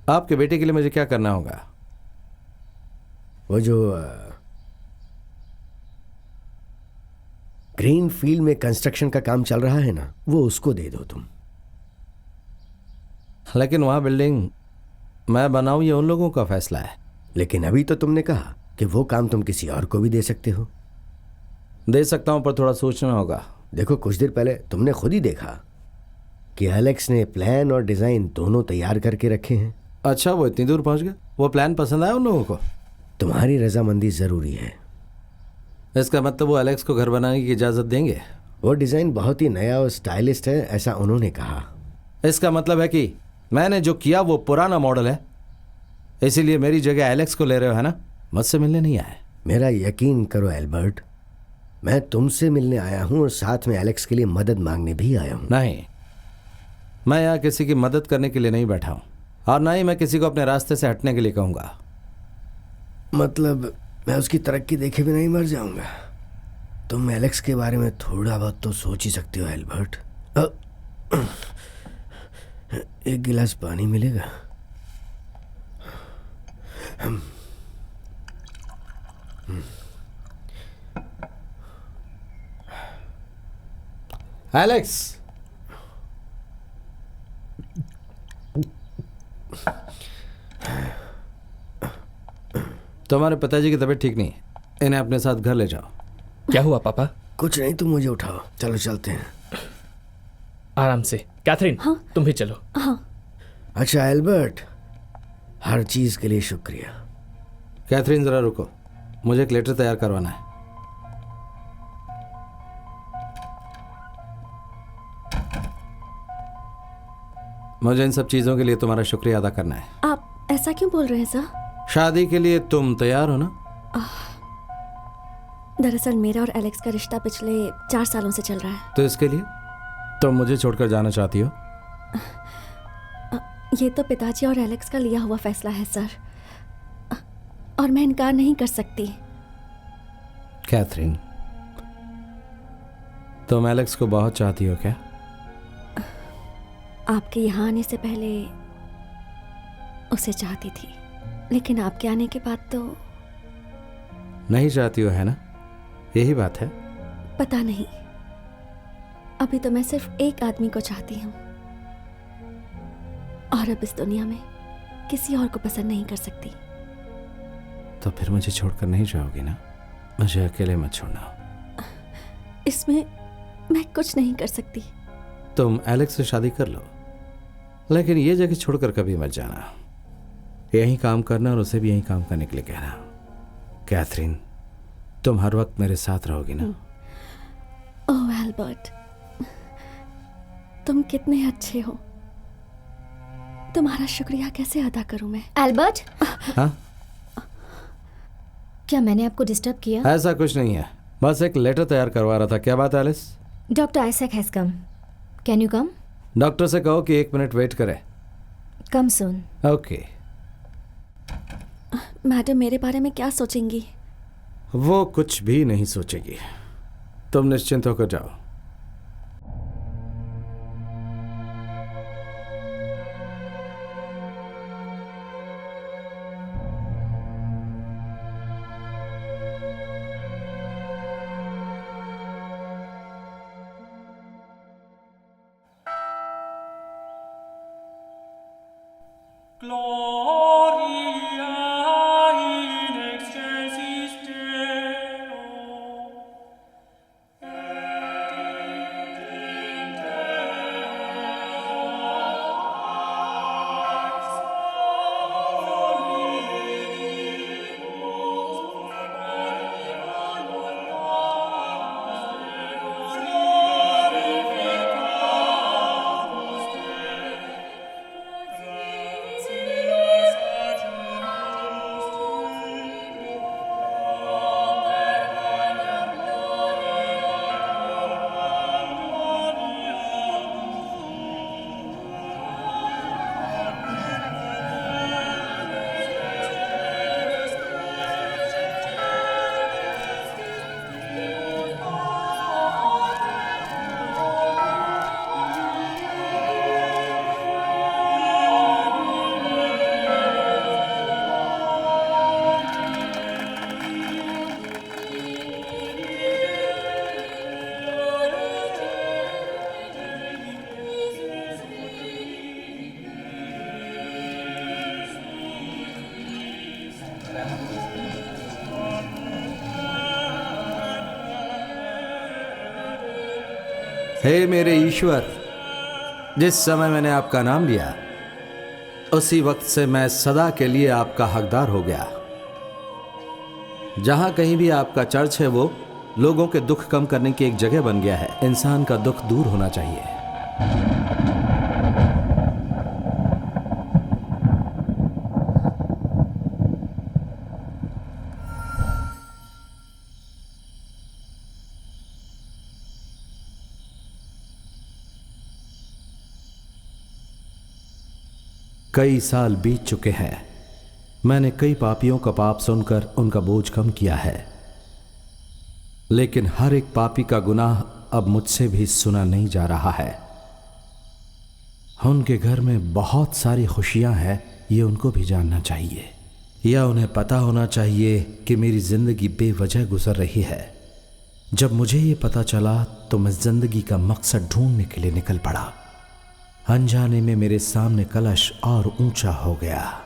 आपके बेटे के लिए मुझे क्या करना होगा? वो जो ग्रीन फील्ड में कंस्ट्रक्शन का काम चल रहा है ना, वो उसको दे दो तुम। लेकिन वहां बिल्डिंग मैं बनाऊं ये उन लोगों का फैसला है। लेकिन अभी तो तुमने कहा कि वो काम तुम किसी और को भी दे सकते हो। दे सकता हूं, पर थोड़ा सोचना होगा। देखो, कुछ देर पहले तुमने खुद ही देखा कि एलेक्स ने प्लान और डिजाइन दोनों तैयार करके रखे हैं। अच्छा, वो इतनी दूर पहुंच गए? वो प्लान पसंद आया उन लोगों को? तुम्हारी रजामंदी जरूरी है। इसका मतलब वो एलेक्स को घर बनाने की इजाजत देंगे? वो डिजाइन बहुत ही नया और स्टाइलिस्ट है, ऐसा उन्होंने कहा। इसका मतलब है कि मैंने जो किया वो पुराना मॉडल है, इसीलिए मेरी जगह एलेक्स को ले रहे हो, है ना? मुझसे मिलने नहीं आए। मेरा यकीन करो एल्बर्ट, मैं तुमसे मिलने आया हूं और साथ में एलेक्स के लिए मदद मांगने भी आया हूं। नहीं, मैं यहाँ किसी की मदद करने के लिए नहीं बैठा हूँ, और ना ही मैं किसी को अपने रास्ते से हटने के लिए कहूँगा। मतलब मैं उसकी तरक्की देखे भी नहीं मर जाऊंगा? तुम एलेक्स के बारे में थोड़ा बहुत तो सोच ही सकते हो एल्बर्ट। एक गिलास पानी मिलेगा? एलेक्स, तुम्हारे पिताजी की तबीयत ठीक नहीं है, इन्हें अपने साथ घर ले जाओ। क्या हुआ पापा? कुछ नहीं, तुम मुझे उठाओ, चलो चलते हैं। आराम से। कैथरीन, हाँ? तुम भी चलो। हाँ। अच्छा एल्बर्ट, हर चीज के लिए शुक्रिया। कैथरीन जरा रुको, मुझे एक लेटर तैयार करवाना है। मुझे इन सब चीजों के लिए तुम्हारा शुक्रिया अदा करना है। आप ऐसा क्यों बोल रहे हैं सर? शादी के लिए तुम तैयार हो ना? दरअसल मेरा और एलेक्स का रिश्ता पिछले 4 सालों से चल रहा है। तो इसके लिए तुम मुझे छोड़कर जाना चाहती हो? ये तो पिताजी और एलेक्स का लिया हुआ फैसला है सर, और मैं इनकार नहीं कर सकती। कैथरीन, तुम एलेक्स को बहुत चाहती हो क्या? आपके यहाँ आने से पहले उसे चाहती थी, लेकिन आपके आने के बाद तो नहीं चाहती हो, है ना? यही बात है। पता नहीं, अभी तो मैं सिर्फ एक आदमी को चाहती हूँ, और अब इस दुनिया में किसी और को पसंद नहीं कर सकती। तो फिर मुझे छोड़कर नहीं जाओगी ना? मुझे अकेले मत छोड़ना। इसमें मैं कुछ नहीं कर सकती। तुम एलेक्स से शादी कर लो, लेकिन ये जगह छोड़कर कभी मत जाना। यहीं काम करना और उसे भी यहीं काम करने के लिए कहना। कैथरीन, तुम हर वक्त मेरे साथ रहोगी ना? ओह एल्बर्ट, तुम कितने अच्छे हो। तुम्हारा शुक्रिया कैसे अदा करूं मैं? एल्बर्ट, हाँ? क्या मैंने आपको डिस्टर्ब किया? ऐसा कुछ नहीं है, बस एक लेटर तैयार करवा रहा था। क्या बात है Alice? Doctor Isaac has come. Can you come? Doctor से कहो कि 1 मिनट वेट करे। कम सून। ओके। मैडम मेरे बारे में क्या सोचेंगी? वो कुछ भी नहीं सोचेगी, तुम निश्चिंत होकर जाओ। हे मेरे ईश्वर, जिस समय मैंने आपका नाम लिया उसी वक्त से मैं सदा के लिए आपका हकदार हो गया। जहां कहीं भी आपका चर्च है वो लोगों के दुख कम करने की एक जगह बन गया है। इंसान का दुख दूर होना चाहिए। कई साल बीत चुके हैं। मैंने कई पापियों का पाप सुनकर उनका बोझ कम किया है, लेकिन हर एक पापी का गुनाह अब मुझसे भी सुना नहीं जा रहा है। उनके घर में बहुत सारी खुशियां हैं, ये उनको भी जानना चाहिए, या उन्हें पता होना चाहिए कि मेरी जिंदगी बेवजह गुजर रही है। जब मुझे ये पता चला तो मैं जिंदगी का मकसद ढूंढने के लिए निकल पड़ा। अनजाने में मेरे सामने कलश और ऊंचा हो गया।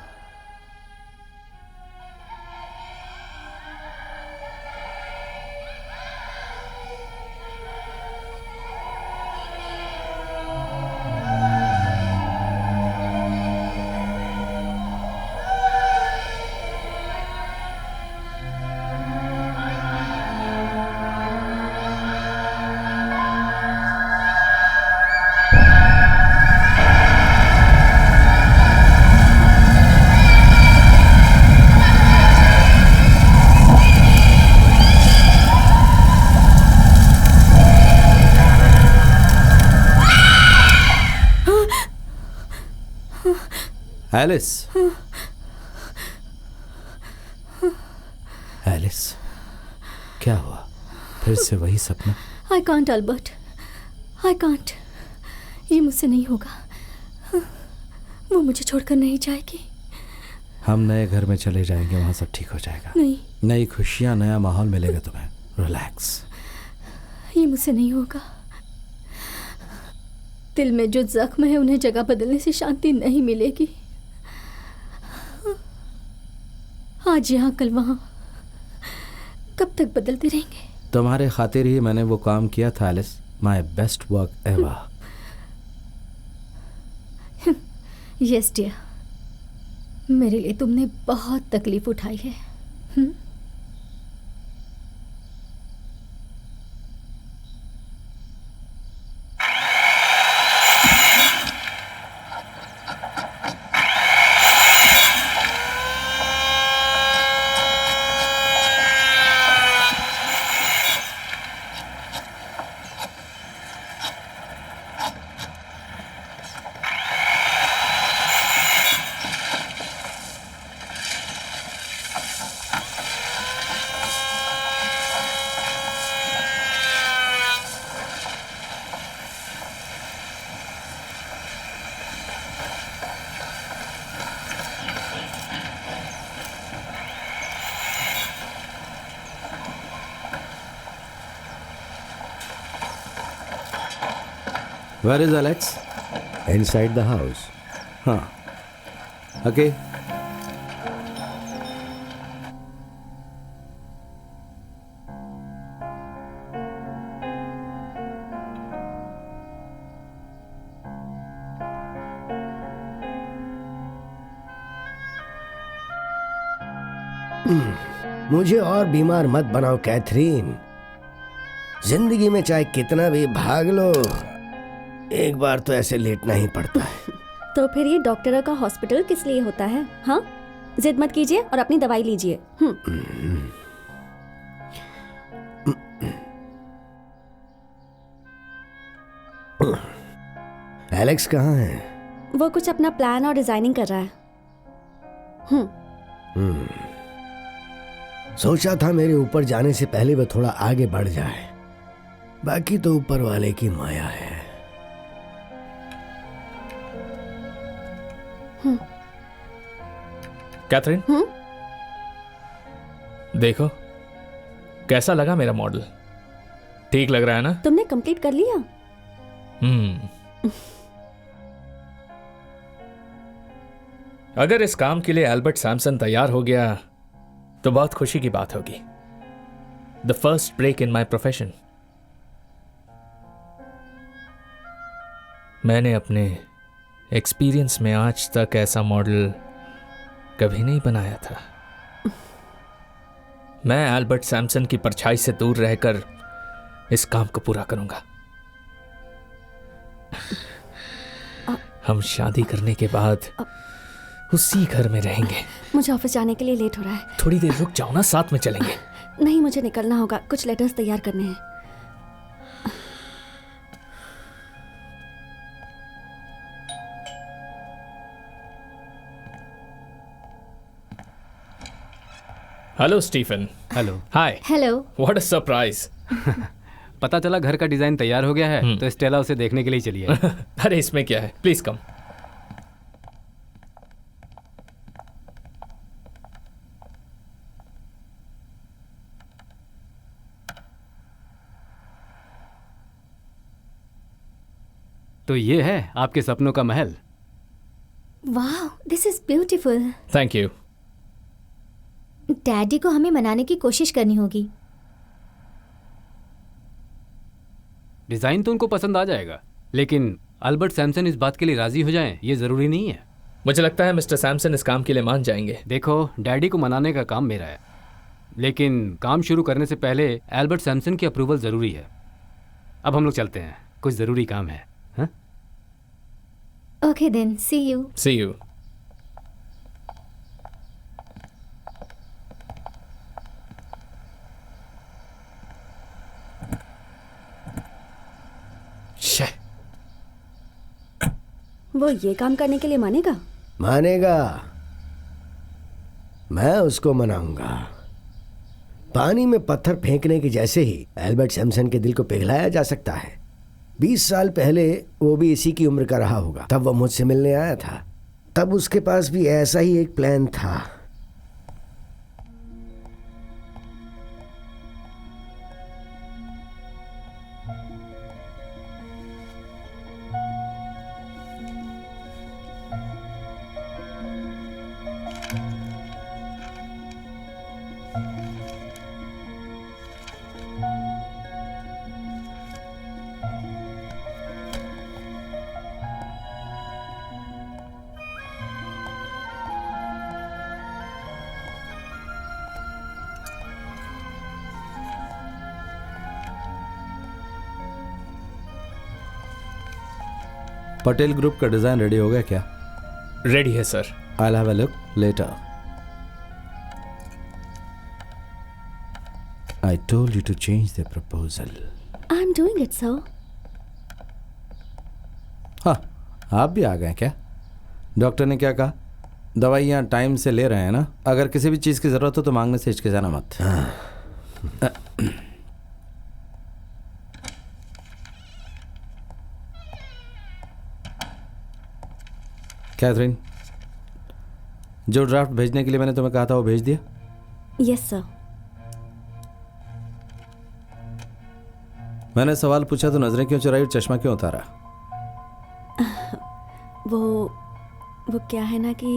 एलिस, एलिस, क्या हुआ? फिर से वही सपना? I can't Albert, I can't. ये मुझसे नहीं होगा। वो मुझे छोड़कर नहीं जाएगी। हम नए घर में चले जाएंगे, वहां सब ठीक हो जाएगा। नहीं, नई खुशियां, नया माहौल मिलेगा तुम्हें। रिलैक्स। ये मुझसे नहीं होगा। दिल में जो जख्म है उन्हें जगह बदलने से शांति नहीं मिलेगी। आज यहाँ कल वहाँ, कब तक बदलते रहेंगे? तुम्हारे खातिर ही मैंने वो काम किया था Alice. My best work ever. Yes dear, मेरे लिए तुमने बहुत तकलीफ उठाई है। Where is Alex? Inside the house. हाँ, okay. मुझे और बीमार मत बनाओ कैथरीन। जिंदगी में चाहे कितना भी भाग लो, एक बार तो ऐसे लेटना ही पड़ता है। तो फिर ये डॉक्टर का हॉस्पिटल किस लिए होता है? हाँ, जिद मत कीजिए और अपनी दवाई लीजिए। एलेक्स कहाँ है? वो कुछ अपना प्लान और डिजाइनिंग कर रहा है। सोचा था मेरे ऊपर जाने से पहले वह थोड़ा आगे बढ़ जाए। बाकी तो ऊपर वाले की माया है। कैथरीन, देखो कैसा लगा मेरा मॉडल? ठीक लग रहा है ना? तुमने कंप्लीट कर लिया? अगर इस काम के लिए एल्बर्ट सैमसन तैयार हो गया तो बहुत खुशी की बात होगी। The first break in my profession. मैंने अपने एक्सपीरियंस में आज तक ऐसा मॉडल कभी नहीं बनाया था। मैं एल्बर्ट सैमसन की परछाई से दूर रहकर इस काम को पूरा करूंगा। हम शादी करने के बाद उसी घर में रहेंगे। मुझे ऑफिस जाने के लिए लेट हो रहा है। थोड़ी देर रुक जाओ ना, साथ में चलेंगे। नहीं, मुझे निकलना होगा, कुछ लेटर्स तैयार करने हैं। Hello Stephen. Hello. Hi. Hello. What a surprise. पता चला घर का डिजाइन तैयार हो गया है तो स्टेला उसे देखने के लिए चली है। अरे इसमें क्या है, प्लीज कम। तो ये है आपके सपनों का महल। वाह, this is beautiful. Thank you. Daddy को हमें मनाने की कोशिश करनी होगी। डिजाइन तो उनको पसंद आ जाएगा, लेकिन अल्बर्ट सैमसन इस बात के लिए राजी हो जाएं ये जरूरी नहीं है। मुझे लगता है मिस्टर सैमसन इस काम के लिए मान जाएंगे। देखो, डैडी को मनाने का काम मेरा है, लेकिन काम शुरू करने से पहले एल्बर्ट सैमसन की अप्रूवल जरूरी है। अब हम लोग चलते हैं, कुछ जरूरी काम है। हाँ? Okay then, see you. See you. वो ये काम करने के लिए मानेगा? मानेगा। मैं उसको मनाऊंगा। पानी में पत्थर फेंकने के जैसे ही एल्बर्ट सैमसन के दिल को पिघलाया जा सकता है। 20 साल पहले वो भी इसी की उम्र का रहा होगा। तब वो मुझसे मिलने आया था। तब उसके पास भी ऐसा ही एक प्लान था। पटेल ग्रुप का डिजाइन रेडी हो गया क्या? रेडी है sir. I'll have a look later. I told you to change the proposal. I'm doing it, sir. हाँ, आप भी आ गए क्या? डॉक्टर ने क्या कहा? दवाइयाँ टाइम से ले रहे हैं ना? अगर किसी भी चीज़ की ज़रूरत हो तो मांगने से हिचकिचाना मत। कैथरीन, जो ड्राफ्ट भेजने के लिए मैंने तुम्हें कहा था वो भेज दिया? Yes sir. मैंने सवाल पूछा तो नजरें क्यों चुराई और चश्मा क्यों उतारा? वो क्या है ना कि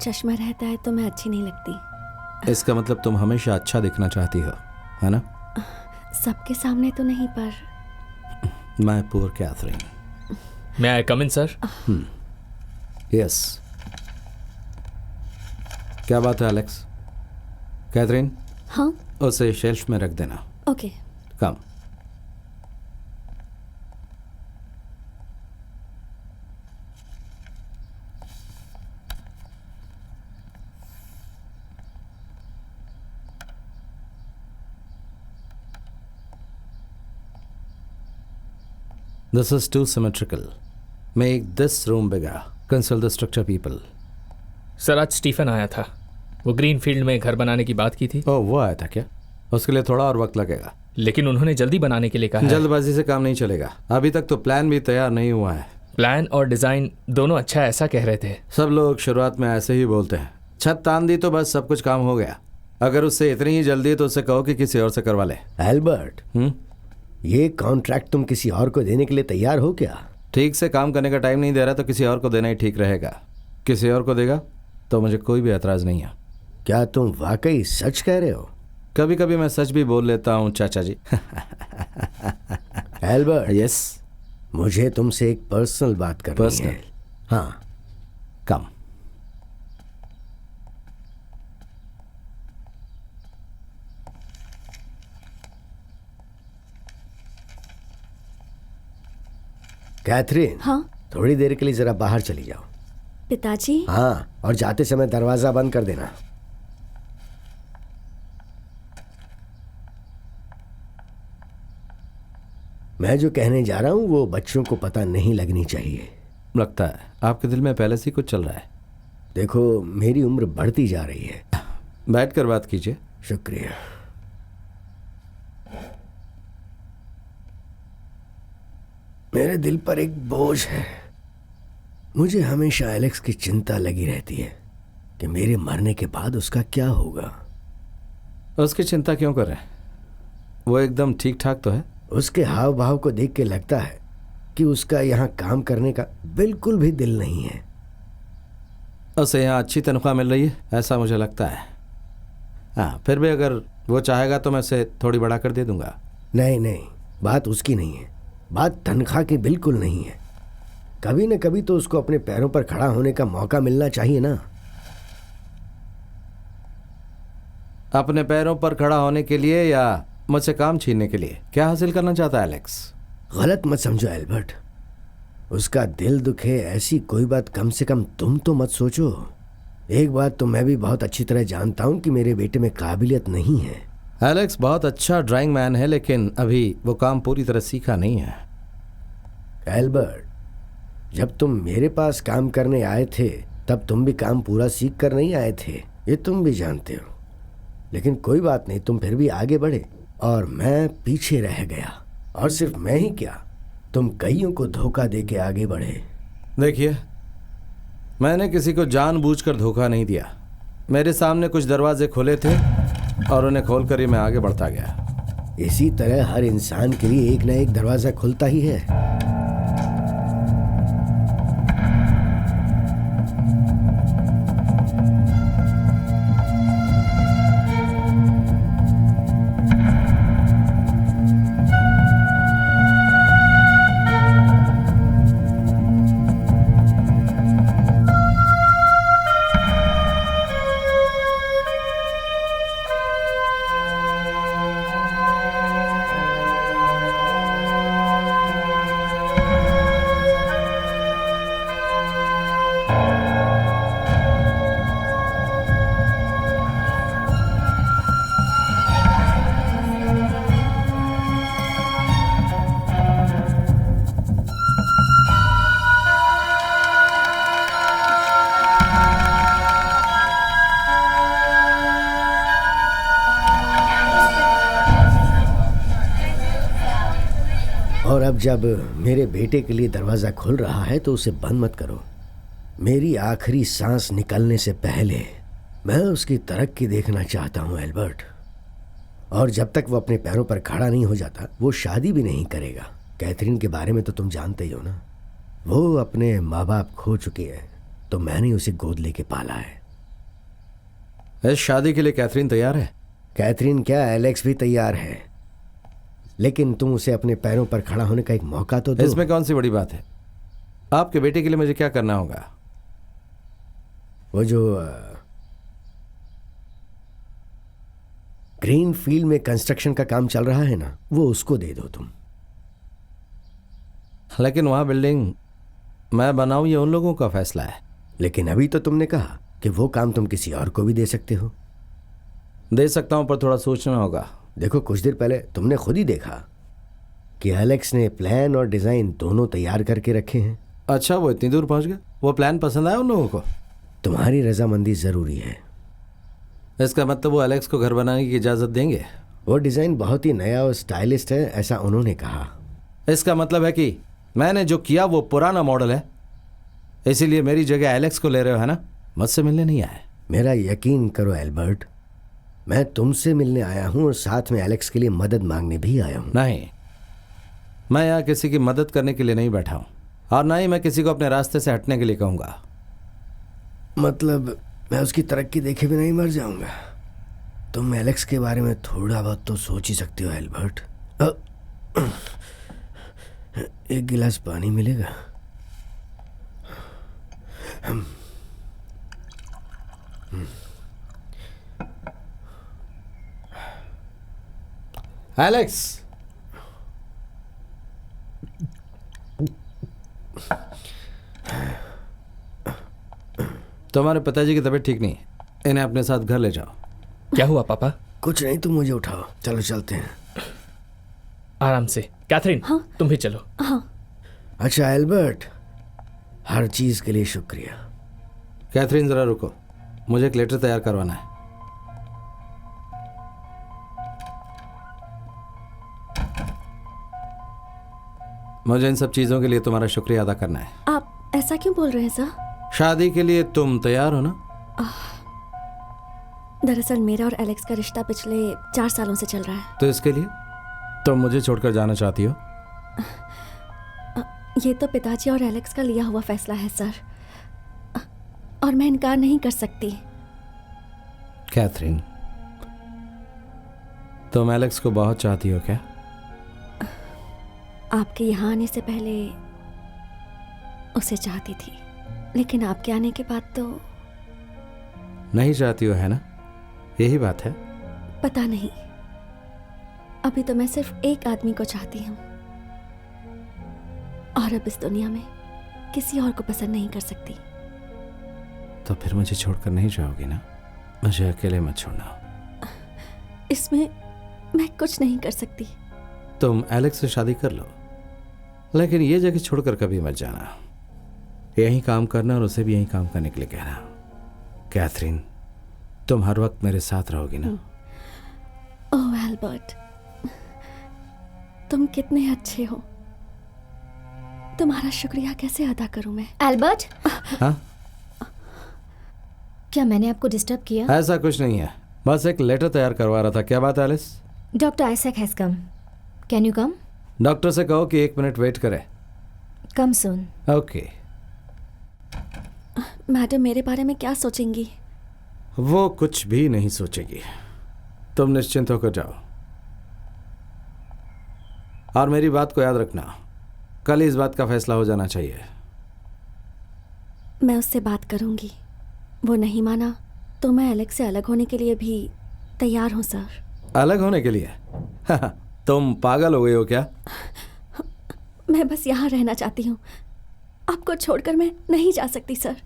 चश्मा रहता है तो मैं अच्छी नहीं लगती। इसका मतलब तुम हमेशा अच्छा दिखना चाहती हो, है ना? सबके सामने तो नहीं, पर my poor Catherine. May I come in sir? Yes. क्या बात है एलेक्स? कैथरीन, हाँ उसे शेल्फ में रख देना। Okay. Come. This is too symmetrical. Make this room bigger. Consult the structure people. Sir आज स्टीफन आया था। वो ग्रीन फील्ड में घर बनाने की बात की थी। ओह, वो आया था क्या? उसके लिए थोड़ा और वक्त लगेगा। लेकिन उन्होंने जल्दी बनाने के लिए कहा है। जल्दबाजी से काम नहीं चलेगा। अभी तक तो प्लान भी तैयार नहीं हुआ है। प्लान और डिजाइन दोनों अच्छा है, ऐसा कह रहे थे। सब लोग शुरुआत में ऐसे ही बोलते हैं। छत तान दी तो बस सब कुछ काम हो गया। अगर उससे इतनी ही जल्दी है तो उससे कहो कि किसी और से करवा ले। एल्बर्ट, ये कॉन्ट्रैक्ट तुम किसी और को देने के लिए तैयार हो क्या? ठीक से काम करने का टाइम नहीं दे रहा तो किसी और को देना ही ठीक रहेगा। किसी और को देगा तो मुझे कोई भी एतराज नहीं है। क्या तुम वाकई सच कह रहे हो? कभी कभी मैं सच भी बोल लेता हूँ चाचा जी। एल्बर्ट, यस, मुझे तुमसे एक पर्सनल बात करनी पर्सनल? है। हाँ, कम। कैथरीन, हाँ थोड़ी देर के लिए जरा बाहर चली जाओ। पिताजी। हाँ, और जाते समय दरवाजा बंद कर देना। मैं जो कहने जा रहा हूं वो बच्चों को पता नहीं लगनी चाहिए। लगता है आपके दिल में पहले से ही कुछ चल रहा है। देखो, मेरी उम्र बढ़ती जा रही है। बैठ कर बात कीजिए। शुक्रिया। मेरे दिल पर एक बोझ है। मुझे हमेशा एलेक्स की चिंता लगी रहती है कि मेरे मरने के बाद उसका क्या होगा। उसकी चिंता क्यों कर रहे हैं? वो एकदम ठीक ठाक तो है। उसके हाव भाव को देख के लगता है कि उसका यहाँ काम करने का बिल्कुल भी दिल नहीं है। उसे यहाँ अच्छी तनख्वाह मिल रही है ऐसा मुझे लगता है। हाँ, फिर भी अगर वो चाहेगा तो मैं उसे थोड़ी बढ़ा कर दे दूंगा। नहीं नहीं, बात उसकी नहीं है, बात तनख्वाह की बिल्कुल नहीं है। कभी न कभी तो उसको अपने पैरों पर खड़ा होने का मौका मिलना चाहिए ना। अपने पैरों पर खड़ा होने के लिए या मुझसे काम छीनने के लिए? क्या हासिल करना चाहता है एलेक्स? गलत मत समझो एल्बर्ट, उसका दिल दुखे ऐसी कोई बात कम से कम तुम तो मत सोचो। एक बात तो मैं भी बहुत अच्छी तरह जानता हूं कि मेरे बेटे में काबिलियत नहीं है। एलेक्स बहुत अच्छा ड्राइंग मैन है, लेकिन अभी वो काम पूरी तरह सीखा नहीं है। एल्बर्ट, जब तुम मेरे पास काम करने आए थे तब तुम भी काम पूरा सीख कर नहीं आए थे, ये तुम भी जानते हो। लेकिन कोई बात नहीं, तुम फिर भी आगे बढ़े और मैं पीछे रह गया। और सिर्फ मैं ही क्या, तुम कईयों को धोखा दे के आगे बढ़े। देखिए, मैंने किसी को जानबूझकर धोखा नहीं दिया। मेरे सामने कुछ दरवाजे खुले थे और उन्हें खोलकर ही मैं आगे बढ़ता गया। इसी तरह हर इंसान के लिए एक न एक दरवाजा खुलता ही है। और अब जब मेरे बेटे के लिए दरवाज़ा खुल रहा है तो उसे बंद मत करो। मेरी आखिरी सांस निकलने से पहले मैं उसकी तरक्की देखना चाहता हूँ एल्बर्ट। और जब तक वो अपने पैरों पर खड़ा नहीं हो जाता वो शादी भी नहीं करेगा। कैथरीन के बारे में तो तुम जानते ही हो ना, वो अपने माँ बाप खो चुकी है, तो मैंने उसे गोद लेके पाला है। इस शादी के लिए कैथरीन तैयार है? कैथरीन क्या, एलेक्स भी तैयार है। लेकिन तुम उसे अपने पैरों पर खड़ा होने का एक मौका तो दो। इसमें कौन सी बड़ी बात है? आपके बेटे के लिए मुझे क्या करना होगा? वो जो ग्रीन फील्ड में कंस्ट्रक्शन का काम चल रहा है ना, वो उसको दे दो तुम। लेकिन वहां बिल्डिंग मैं बनाऊं ये उन लोगों का फैसला है। लेकिन अभी तो तुमने कहा कि वो काम तुम किसी और को भी दे सकते हो। दे सकता हूं, पर थोड़ा सोचना होगा। देखो, कुछ देर पहले तुमने खुद ही देखा कि एलेक्स ने प्लान और डिजाइन दोनों तैयार करके रखे हैं। अच्छा, वो इतनी दूर पहुंच गए? वो प्लान पसंद आया उन लोगों को? तुम्हारी रजामंदी जरूरी है। इसका मतलब वो एलेक्स को घर बनाने की इजाजत देंगे? वो डिजाइन बहुत ही नया और स्टाइलिस्ट है, ऐसा उन्होंने कहा। इसका मतलब है कि मैंने जो किया वो पुराना मॉडल है, इसीलिए मेरी जगह एलेक्स को ले रहे हो, है ना? मुझसे मिलने नहीं आए। मेरा यकीन करो एल्बर्ट, मैं तुमसे मिलने आया हूं और साथ में एलेक्स के लिए मदद मांगने भी आया हूं। नहीं, मैं यहाँ किसी की मदद करने के लिए नहीं बैठा हूँ, और ना ही मैं किसी को अपने रास्ते से हटने के लिए कहूँगा। मतलब मैं उसकी तरक्की देखे भी नहीं मर जाऊंगा। तुम एलेक्स के बारे में थोड़ा बहुत तो सोच ही सकते हो एल्बर्ट। एक गिलास पानी मिलेगा? एलेक्स, तुम्हारे पिताजी की तबीयत ठीक नहीं है, इन्हें अपने साथ घर ले जाओ। क्या हुआ पापा? कुछ नहीं, तुम मुझे उठाओ, चलो चलते हैं। आराम से। कैथरीन, हाँ। तुम भी चलो। हाँ। अच्छा एल्बर्ट, हर चीज के लिए शुक्रिया। कैथरीन जरा रुको, मुझे एक लेटर तैयार करवाना है। मुझे इन सब चीजों के लिए तुम्हारा शुक्रिया अदा करना है। आप ऐसा क्यों बोल रहे हैं सर? शादी के लिए तुम तैयार हो ना? दरअसल मेरा और एलेक्स का रिश्ता पिछले 4 सालों से चल रहा है। तो इसके लिए तुम मुझे छोड़कर जाना चाहती हो? ये तो पिताजी और एलेक्स का लिया हुआ फैसला है सर, और मैं इनकार नहीं कर सकती। कैथरीन, तुम एलेक्स को बहुत चाहती हो क्या? आपके यहाँ आने से पहले उसे चाहती थी, लेकिन आपके आने के बाद तो नहीं चाहती हो, है ना? यही बात है। पता नहीं, अभी तो मैं सिर्फ एक आदमी को चाहती हूँ, और अब इस दुनिया में किसी और को पसंद नहीं कर सकती। तो फिर मुझे छोड़कर नहीं जाओगी ना? मुझे अकेले मत छोड़ना। इसमें मैं कुछ नहीं कर सकती। तुम एलेक्स से शादी कर लो, लेकिन ये जगह छोड़कर कभी मत जाना। यहीं काम करना और उसे भी यहीं काम करने के लिए कहना। कैथरीन, तुम हर वक्त मेरे साथ रहोगी ना? ओह एल्बर्ट, तुम कितने अच्छे हो। तुम्हारा शुक्रिया कैसे अदा करूं मैं? एल्बर्ट, हाँ? क्या मैंने आपको डिस्टर्ब किया? ऐसा कुछ नहीं है, बस एक लेटर तैयार करवा रहा था। क्या बात है Alice? Doctor Isaac has come. Can you come? Doctor से कहो कि 1 मिनट वेट करे। कम सून। ओके। मैडम मेरे बारे में क्या सोचेंगी? वो कुछ भी नहीं सोचेगी, तुम निश्चिंत होकर जाओ। और मेरी बात को याद रखना, कल ही इस बात का फैसला हो जाना चाहिए। मैं उससे बात करूंगी, वो नहीं माना तो मैं एलेक्स से अलग होने के लिए भी तैयार हूं सर। अलग होने के लिए? तुम पागल हो गई हो क्या? मैं बस यहाँ रहना चाहती हूँ, आपको छोड़कर मैं नहीं जा सकती सर।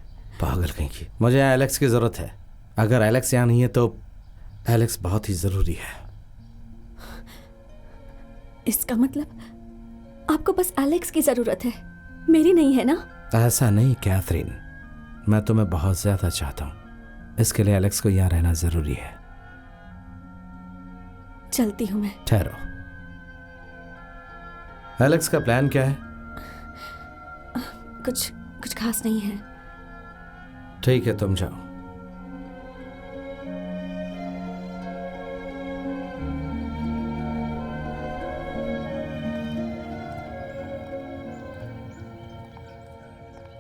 पागल कहीं की। मुझे यहाँ एलेक्स की जरूरत है। अगर एलेक्स यहाँ नहीं है तो एलेक्स बहुत ही जरूरी है। इसका मतलब आपको बस एलेक्स की जरूरत है, मेरी नहीं है ना? ऐसा नहीं कैथरीन, मैं तुम्हें बहुत ज्यादा चाहता हूँ, इसके लिए एलेक्स को यहाँ रहना जरूरी है। चलती हूँ मैं। ठहरो, एलेक्स का प्लान क्या है? कुछ खास नहीं है। ठीक है, तुम जाओ।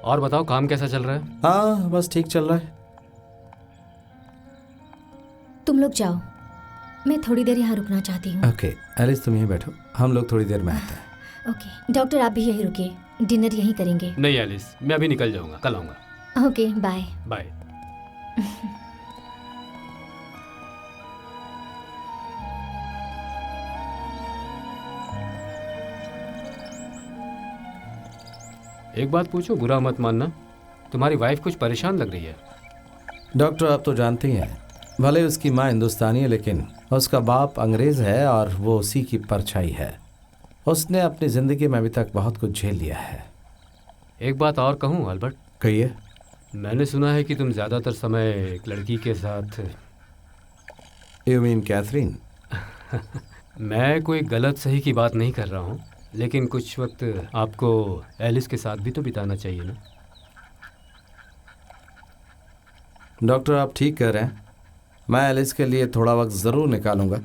और बताओ, काम कैसा चल रहा है? हाँ, बस ठीक चल रहा है। तुम लोग जाओ, मैं थोड़ी देर यहाँ रुकना चाहती हूँ। ओके एलिस, तुम यहीं बैठो, हम लोग थोड़ी देर में आते हैं। ओके डॉक्टर, आप भी यहीं रुकिए, डिनर यहीं करेंगे। नहीं एलिस, मैं अभी निकल जाऊंगा, कल आऊंगा। Okay bye. बाय। एक बात पूछो, बुरा मत मानना, तुम्हारी वाइफ कुछ परेशान लग रही है। डॉक्टर, आप तो जानते ही हैं, भले उसकी माँ हिंदुस्तानी है लेकिन उसका बाप अंग्रेज है और वो उसी की परछाई है। उसने अपनी जिंदगी में अभी तक बहुत कुछ झेल लिया है। एक बात और कहूँ अल्बर्ट? कहिए। मैंने सुना है कि तुम ज़्यादातर समय एक लड़की के साथ। You mean Catherine? मैं कोई गलत सही की बात नहीं कर रहा हूँ, लेकिन कुछ वक्त आपको एलिस के साथ भी तो बिताना चाहिए ना। डॉक्टर, आप ठीक कह रहे हैं, मैं एलिस के लिए थोड़ा वक्त ज़रूर निकालूंगा,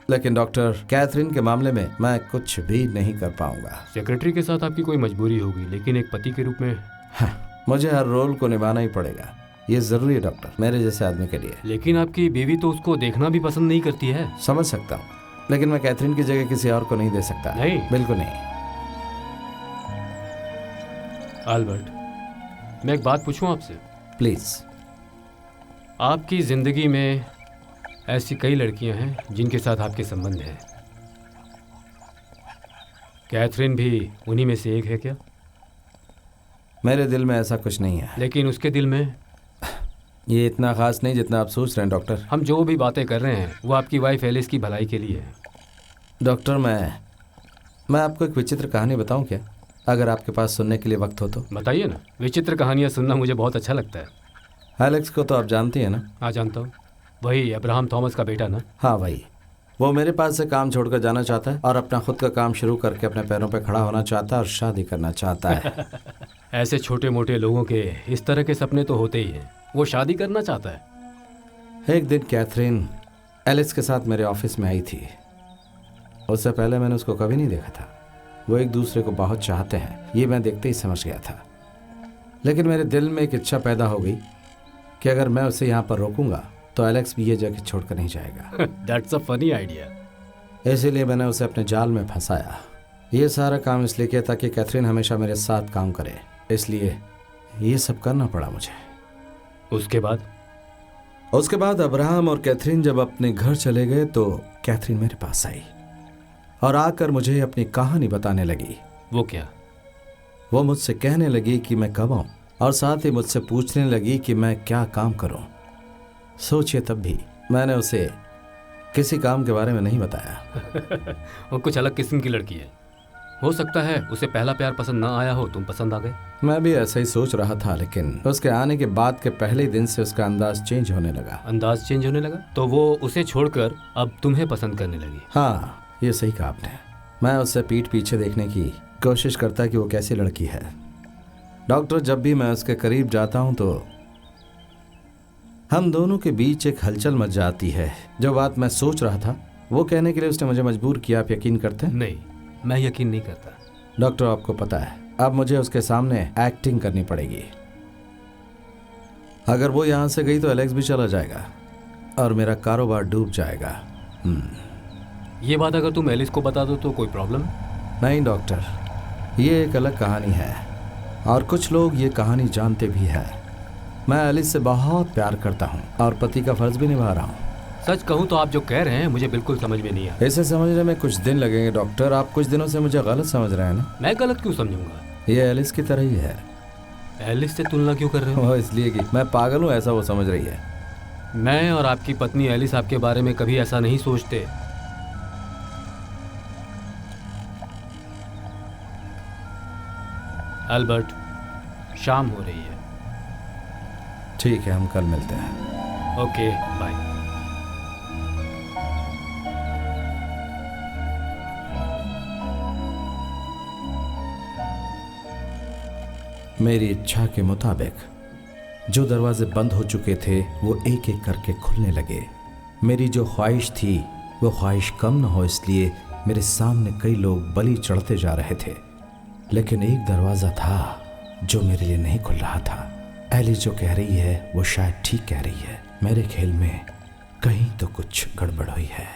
लेकिन डॉक्टर कैथरीन के मामले में मैं कुछ भी नहीं कर पाऊंगा। सेक्रेटरी के साथ आपकी कोई मजबूरी होगी, लेकिन एक पति के रूप में। हाँ, मुझे हर रोल को निभाना ही पड़ेगा, ये ज़रूरी है डॉक्टर, मेरे जैसे आदमी के लिए। लेकिन आपकी बीवी तो उसको देखना भी पसंद नहीं करती है। समझ सकता हूँ, लेकिन मैं कैथरीन की जगह किसी और को नहीं दे सकता। नहीं? बिल्कुल नहीं। अल्बर्ट, मैं एक बात पूछूं आपसे? प्लीज़। आपकी ज़िंदगी में ऐसी कई लड़कियां हैं जिनके साथ आपके संबंध हैं। कैथरीन भी उन्हीं में से एक है क्या? मेरे दिल में ऐसा कुछ नहीं है। लेकिन उसके दिल में? ये इतना ख़ास नहीं जितना आप सोच रहे हैं डॉक्टर। हम जो भी बातें कर रहे हैं वो आपकी वाइफ एलिस की भलाई के लिए है। डॉक्टर, मैं आपको एक विचित्र कहानी बताऊं क्या, अगर आपके पास सुनने के लिए वक्त हो तो? बताइए ना। विचित्र कहानियाँ सुनना मुझे बहुत अच्छा लगता है। एलेक्स को तो आप जानती हैं ना? हाँ, जानता हूँ। वही अब्राहम थॉमस का बेटा ना? हाँ वही। वो मेरे पास से काम छोड़कर जाना चाहता है और अपना खुद का काम शुरू करके अपने पैरों पर खड़ा होना चाहता है और शादी करना चाहता है। ऐसे छोटे मोटे लोगों के इस तरह के सपने तो होते ही हैं। वो शादी करना चाहता है। एक दिन कैथरीन एलेक्स के साथ मेरे ऑफिस में आई थी। उससे पहले मैंने उसको कभी नहीं देखा था। वो एक दूसरे को बहुत चाहते हैं, ये मैं देखते ही समझ गया था। लेकिन मेरे दिल में एक इच्छा पैदा हो गई कि अगर मैं उसे यहाँ पर रोकूंगा तो एलेक्स भी ये जगह छोड़कर नहीं जाएगा। That's a funny idea. इसीलिए मैंने उसे अपने जाल में फंसाया। ये सारा काम इसलिए किया ताकि कैथरीन हमेशा मेरे साथ काम करे, इसलिए ये सब करना पड़ा मुझे। उसके बाद अब्राहम और कैथरीन जब अपने घर चले गए तो कैथरीन मेरे पास आई और आकर मुझे अपनी कहानी बताने लगी। वो क्या? वो मुझसे कहने लगी कि मैं कब आऊं और साथ ही मुझसे पूछने लगी कि मैं क्या काम करूं। सोचिए, तब भी मैंने उसे किसी काम के बारे में नहीं बताया। वो कुछ अलग किस्म की लड़की है। हो सकता है उसे पहला प्यार पसंद ना आया हो, तुम पसंद आ गए। मैं भी ऐसा ही सोच रहा था, लेकिन उसके आने के बाद के पहले ही दिन से उसका अंदाज चेंज होने लगा। अंदाज चेंज होने लगा? तो वो उसे छोड़कर अब तुम्हें पसंद करने लगी? हाँ, ये सही कहा आपने। मैं उससे पीठ पीछे देखने की कोशिश करता कि वो कैसी लड़की है। डॉक्टर, जब भी मैं उसके करीब जाता हूँ तो हम दोनों के बीच एक हलचल मच जाती है। जो बात मैं सोच रहा था वो कहने के लिए उसने मुझे मजबूर किया। आप यकीन करते हैं? नहीं, मैं यकीन नहीं करता। डॉक्टर, आपको पता है अब मुझे उसके सामने एक्टिंग करनी पड़ेगी। अगर वो यहाँ से गई तो एलेक्स भी चला जाएगा और मेरा कारोबार डूब जाएगा। ये बात अगर तुम एलिस को बता दो तो कोई प्रॉब्लम? नहीं डॉक्टर, ये एक अलग कहानी है और कुछ लोग ये कहानी जानते भी हैं। मैं एलिस से बहुत प्यार करता हूँ और पति का फर्ज भी निभा रहा हूँ। सच कहूँ तो आप जो कह रहे हैं मुझे बिल्कुल समझ में नहीं आया। इसे समझने में कुछ दिन लगेंगे डॉक्टर। आप कुछ दिनों से मुझे गलत समझ रहे हैं ना? मैं गलत क्यों समझूंगा? ये एलिस की तरह ही है। एलिस से तुलना क्यों कर रहे हो? वो इसलिए कि मैं पागल हूँ ऐसा वो समझ रही है। मैं और आपकी पत्नी एलिस आपके बारे में कभी ऐसा नहीं सोचते। अल्बर्ट, शाम हो रही है। ठीक है, हम कल मिलते हैं। Okay, bye. मेरी इच्छा के मुताबिक जो दरवाजे बंद हो चुके थे वो एक एक करके खुलने लगे। मेरी जो ख्वाहिश थी वो ख्वाहिश कम न हो, इसलिए मेरे सामने कई लोग बलि चढ़ते जा रहे थे। लेकिन एक दरवाज़ा था जो मेरे लिए नहीं खुल रहा था। एलिस जो कह रही है वो शायद ठीक कह रही है। मेरे खेल में कहीं तो कुछ गड़बड़ हुई है।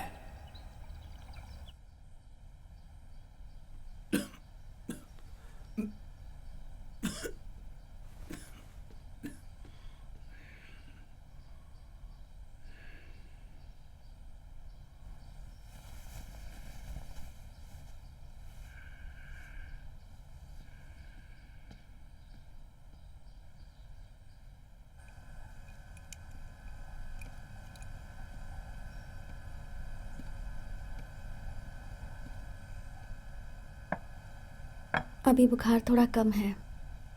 अभी बुखार थोड़ा कम है,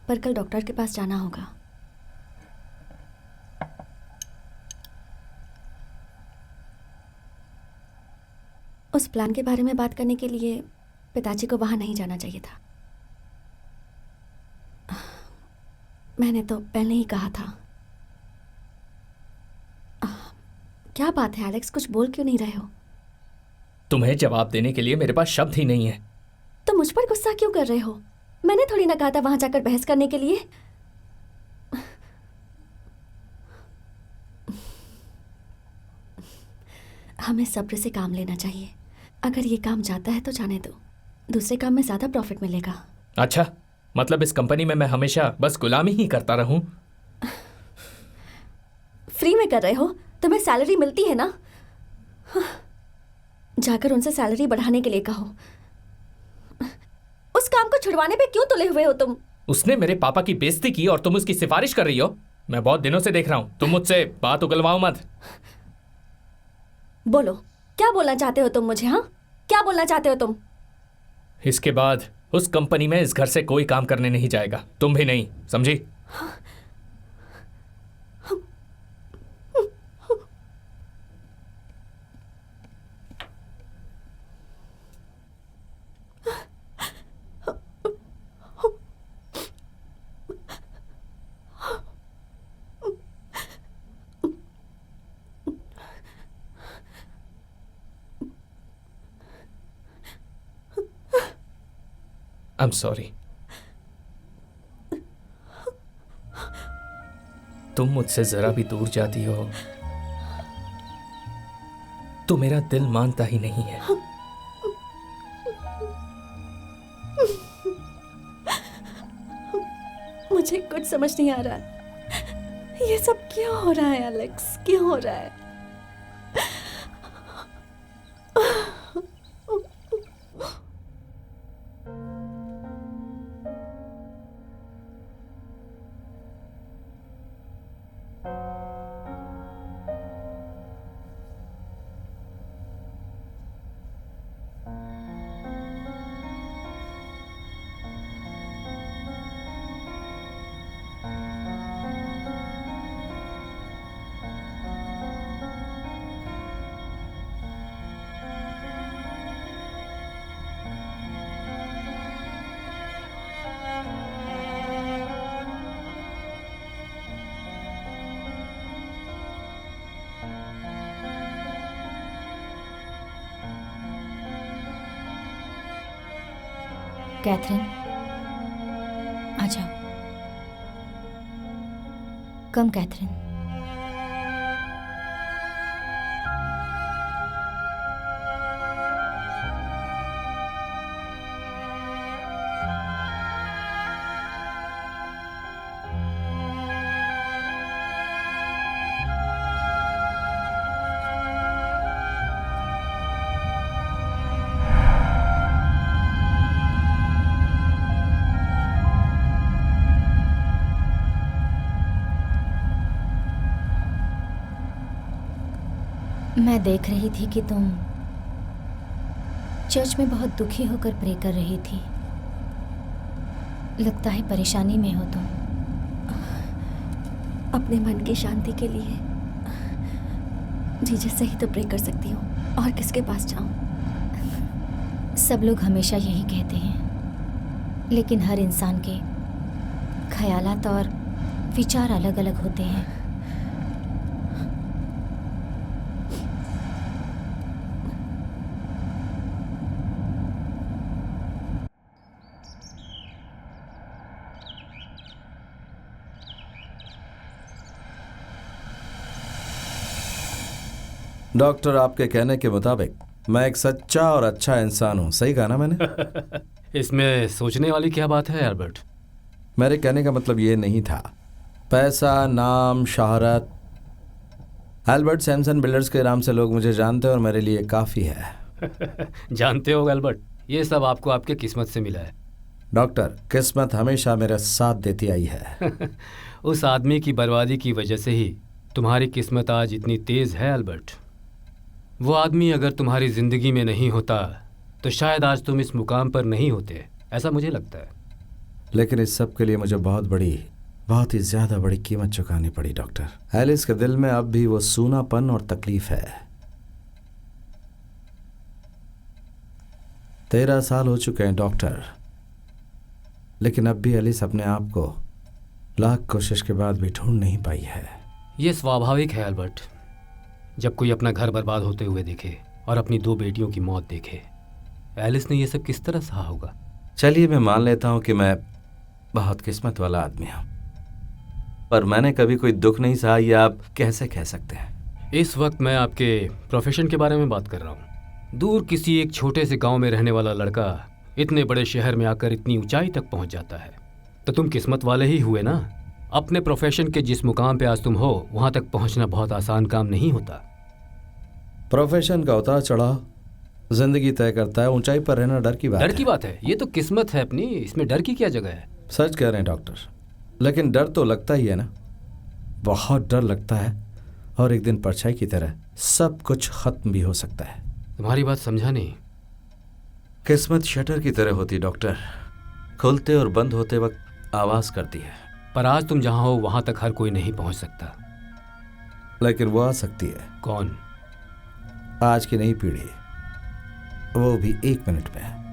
पर कल डॉक्टर के पास जाना होगा। उस प्लान के बारे में बात करने के लिए पिताजी को वहां नहीं जाना चाहिए था। मैंने तो पहले ही कहा था। क्या बात है एलेक्स, कुछ बोल क्यों नहीं रहे हो? तुम्हें जवाब देने के लिए मेरे पास शब्द ही नहीं है। तो मुझ पर गुस्सा क्यों कर रहे हो? मैंने थोड़ी ना कहा था वहां जाकर बहस करने के लिए। हमें सब्र से काम लेना चाहिए। अगर ये काम जाता है तो जाने दो, दूसरे काम में ज्यादा प्रॉफिट मिलेगा। अच्छा, मतलब इस कंपनी में मैं हमेशा बस गुलामी ही करता रहूं? फ्री में कर रहे हो, तुम्हें सैलरी मिलती है ना। जाकर उनसे सैलरी बढ़ाने के लिए कहो। उस काम को छुड़वाने पे क्यों तुले हुए हो तुम? उसने मेरे पापा की बेइज्जती की और तुम उसकी सिफारिश कर रही हो? मैं बहुत दिनों से देख रहा हूं, तुम मुझसे बात उगलवाओ मत। बोलो, क्या बोलना चाहते हो तुम मुझे? हाँ, क्या बोलना चाहते हो तुम? इसके बाद उस कंपनी में इस घर से कोई काम करने नहीं जाएगा, तुम भी नहीं, समझी? I am sorry. तुम मुझसे जरा भी दूर जाती हो तो मेरा दिल मानता ही नहीं है। मुझे कुछ समझ नहीं आ रहा है। ये सब क्यों हो रहा है एलेक्स? क्यों हो रहा है? कैथरीन, आ जाओ। कम कैथरीन। मैं देख रही थी कि तुम चर्च में बहुत दुखी होकर प्रे कर रही थी। लगता है परेशानी में हो तुम। अपने मन की शांति के लिए जीसस से ही तो प्रे कर सकती हूँ, और किसके पास जाऊँ? सब लोग हमेशा यही कहते हैं, लेकिन हर इंसान के ख्यालात और विचार अलग अलग होते हैं। डॉक्टर, आपके कहने के मुताबिक मैं एक सच्चा और अच्छा इंसान हूं, सही कहा ना मैंने? इसमें सोचने वाली क्या बात है एल्बर्ट? मेरे कहने का मतलब ये नहीं था। पैसा, नाम, शहरत, एल्बर्ट सैमसन बिल्डर्स के नाम से लोग मुझे जानते हैं और मेरे लिए काफ़ी है। जानते हो एल्बर्ट, ये सब आपको आपके किस्मत से मिला है। डॉक्टर, किस्मत हमेशा मेरा साथ देती आई है। उस आदमी की बर्बादी की वजह से ही तुम्हारी किस्मत आज इतनी तेज़ है एल्बर्ट। वो आदमी अगर तुम्हारी ज़िंदगी में नहीं होता तो शायद आज तुम इस मुकाम पर नहीं होते, ऐसा मुझे लगता है। लेकिन इस सब के लिए मुझे बहुत ही ज़्यादा बड़ी कीमत चुकानी पड़ी डॉक्टर। एलिस के दिल में अब भी वो सूनापन और तकलीफ है। 13 साल हो चुके हैं डॉक्टर, लेकिन अब भी एलिस अपने आप को लाख कोशिश के बाद भी ढूंढ नहीं पाई है। ये स्वाभाविक है एल्बर्ट। जब कोई अपना घर बर्बाद होते हुए देखे और अपनी 2 बेटियों की मौत देखे, एलिस ने ये सब किस तरह सहा होगा? चलिए, मैं मान लेता हूं कि मैं बहुत किस्मत वाला आदमी हूं, पर मैंने कभी कोई दुख नहीं सहा, ये आप कैसे कह सकते हैं? इस वक्त मैं आपके प्रोफेशन के बारे में बात कर रहा हूँ। दूर किसी एक छोटे से गांव में रहने वाला लड़का इतने बड़े शहर में आकर इतनी ऊंचाई तक पहुंच जाता है। तो तुम किस्मत वाले ही हुए ना। अपने प्रोफेशन के जिस मुकाम पे आज तुम हो वहां तक पहुंचना बहुत आसान काम नहीं होता। प्रोफेशन का उतार चढ़ाव जिंदगी तय करता है, ऊंचाई पर रहना डर की बात डर है। की बात है, ये तो किस्मत है अपनी, इसमें डर की क्या जगह है। सच कह रहे हैं डॉक्टर, लेकिन डर तो लगता ही है ना, बहुत डर लगता है। और एक दिन परछाई की तरह सब कुछ खत्म भी हो सकता है। तुम्हारी बात समझा नहीं। किस्मत शटर की तरह होती डॉक्टर, खुलते और बंद होते वक्त आवाज करती है। पर आज तुम जहां हो वहां तक हर कोई नहीं पहुंच सकता। लेकिन वो आ सकती है। कौन? आज की नई पीढ़ी, वो भी 1 मिनट में।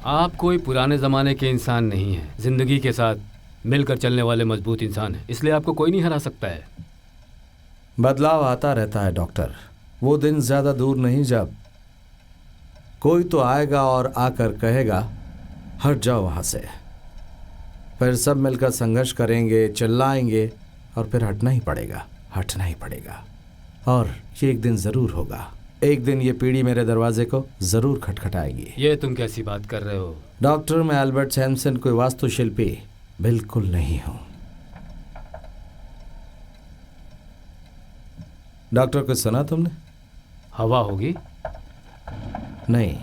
आप कोई पुराने ज़माने के इंसान नहीं हैं, ज़िंदगी के साथ मिलकर चलने वाले मजबूत इंसान हैं, इसलिए आपको कोई नहीं हरा सकता है। बदलाव आता रहता है डॉक्टर, वो दिन ज़्यादा दूर नहीं जब कोई तो आएगा और आकर कहेगा हट जाओ वहाँ से। फिर सब मिलकर संघर्ष करेंगे, चिल्लाएंगे और फिर हटना ही पड़ेगा, हटना ही पड़ेगा। और ये एक दिन ज़रूर होगा, एक दिन ये पीढ़ी मेरे दरवाजे को ज़रूर खटखटाएगी। ये तुम कैसी बात कर रहे हो? डॉक्टर, मैं एल्बर्ट सैमसन कोई वास्तुशिल्पी बिल्कुल नहीं हूँ। डॉक्टर, कुछ सुना तुमने? हवा होगी? नहीं,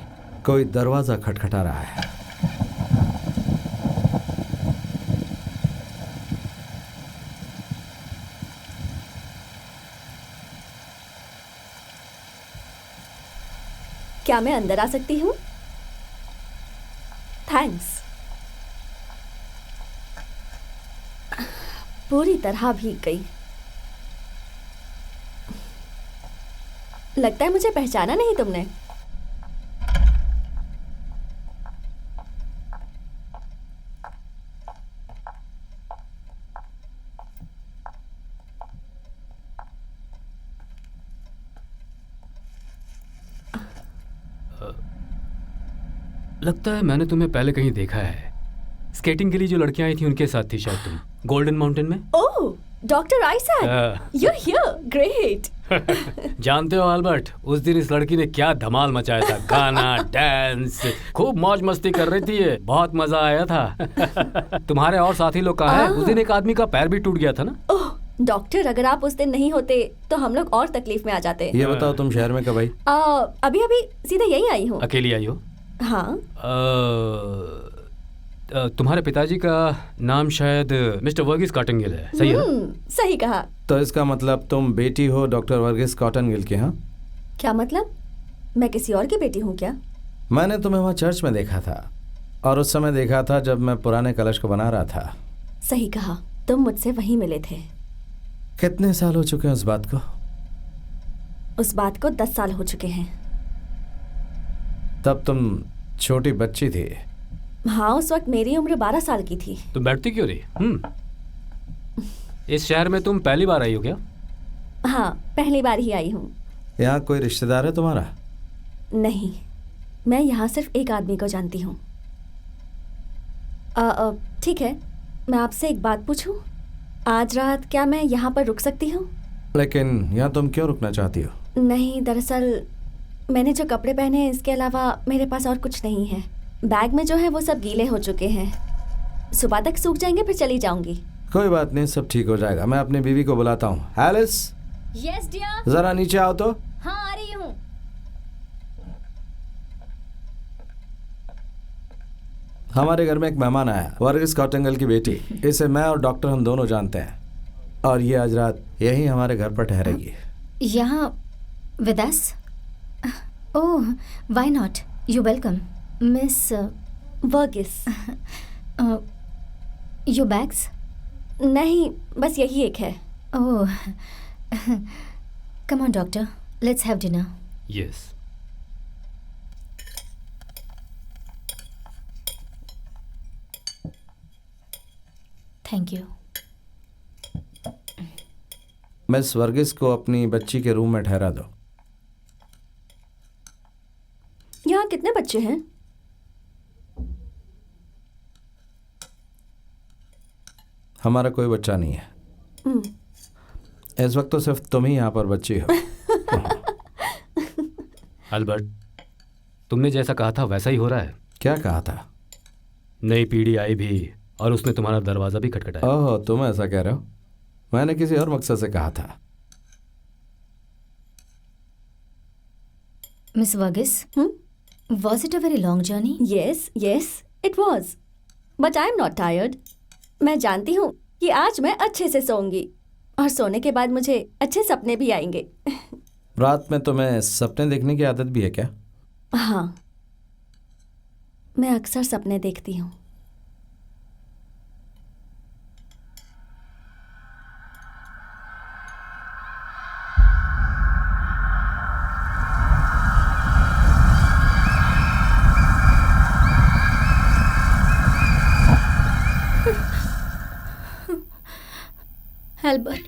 कोई दरवाजा खटखटा रहा है। क्या मैं अंदर आ सकती हूँ? थैंक्स। पूरी तरह भीग गई। लगता है मुझे पहचाना नहीं तुमने। लगता है मैंने तुम्हें पहले कहीं देखा है। स्केटिंग के लिए जो लड़कियां आई थी उनके साथ थी शायद तुम, गोल्डन माउंटेन में। Oh, doctor Isaac, you here, great. जानते हो अल्बर्ट, उस दिन इस लड़की ने क्या धमाल मचाया था, गाना, डांस, खूब मौज मस्ती कर रही थी, ये बहुत मजा आया था। तुम्हारे और साथी लोग कहाँ हैं? उस दिन एक आदमी का पैर भी टूट गया था ना। ओह डॉक्टर, अगर आप उस दिन नहीं होते तो हम लोग और तकलीफ में आ जाते। ये बताओ, तुम शहर में कब आई? अभी अभी सीधे यहीं आई हूँ। अकेली आई हो? हाँ। तुम्हारे पिताजी का नाम शायद मिस्टर वर्गीस कॉटनगिल है, सही है ना? सही कहा। तो इसका मतलब तुम बेटी हो डॉक्टर वर्गीस कॉटनगिल की? हाँ। क्या मतलब? मैं किसी और की बेटी हूँ क्या? मैंने तुम्हें वहाँ चर्च में देखा था, और उस समय देखा था जब मैं पुराने कलश को बना रहा था। सही कहा, तुम मुझसे वहीं मिले थे। कितने साल हो चुके हैं उस बात को? उस बात को 10 साल हो चुके हैं। तब तुम छोटी बच्ची थी। हाँ, उस वक्त मेरी उम्र 12 साल की थी। तुम बैठती क्यों रही? इस शहर में तुम पहली बार आई हो क्या? हाँ, पहली बार ही आई हूँ। यहाँ कोई रिश्तेदार है तुम्हारा? नहीं, मैं यहाँ सिर्फ एक आदमी को जानती हूँ। ठीक है, मैं आपसे एक बात पूछूं? आज रात क्या मैं यहाँ पर रुक सकती हूँ? लेकिन यहाँ तुम क्यों रुकना चाहती हो? नहीं, दरअसल मैंने जो कपड़े पहने हैं इसके अलावा मेरे पास और कुछ नहीं है। बैग में जो है वो सब गीले हो चुके हैं। सुबह तक सूख जाएंगे, फिर चली जाऊंगी। कोई बात नहीं, सब ठीक हो जाएगा। मैं अपनी बीवी को बुलाता हूँ। Alice, yes dear. जरा नीचे आओ तो। हाँ, आ रही हूँ। हमारे घर में एक मेहमान आया, वर्गीस कॉटनगिल की बेटी। इसे मैं और डॉक्टर हम दोनों जानते हैं, और ये आज रात यहीं हमारे घर पर ठहरेगी। यहाँ with us? Oh, why not, you welcome miss Varghese. Your bags? नहीं, बस यही एक है। Oh, come on doctor, let's have dinner. Yes. Thank you. Miss Varghese को अपनी बच्ची के रूम में ठहरा दो। यहाँ कितने बच्चे हैं? हमारा कोई बच्चा नहीं है। इस वक्त तो सिर्फ तुम ही यहाँ पर बच्ची हो। अल्बर्ट, तुमने जैसा कहा था वैसा ही हो रहा है। क्या कहा था? नई पीढ़ी आई भी और उसने तुम्हारा दरवाज़ा भी खटखटाया। ओह, तुम ऐसा कह रहे हो? मैंने किसी और मकसद से कहा था। Miss Varghese, was it a very long journey? yes, it was. But I am not tired. मैं जानती हूँ कि आज मैं अच्छे से सोऊंगी और सोने के बाद मुझे अच्छे सपने भी आएंगे। रात में तुम्हें सपने देखने की आदत भी है क्या? हाँ, मैं अक्सर सपने देखती हूँ। Albert,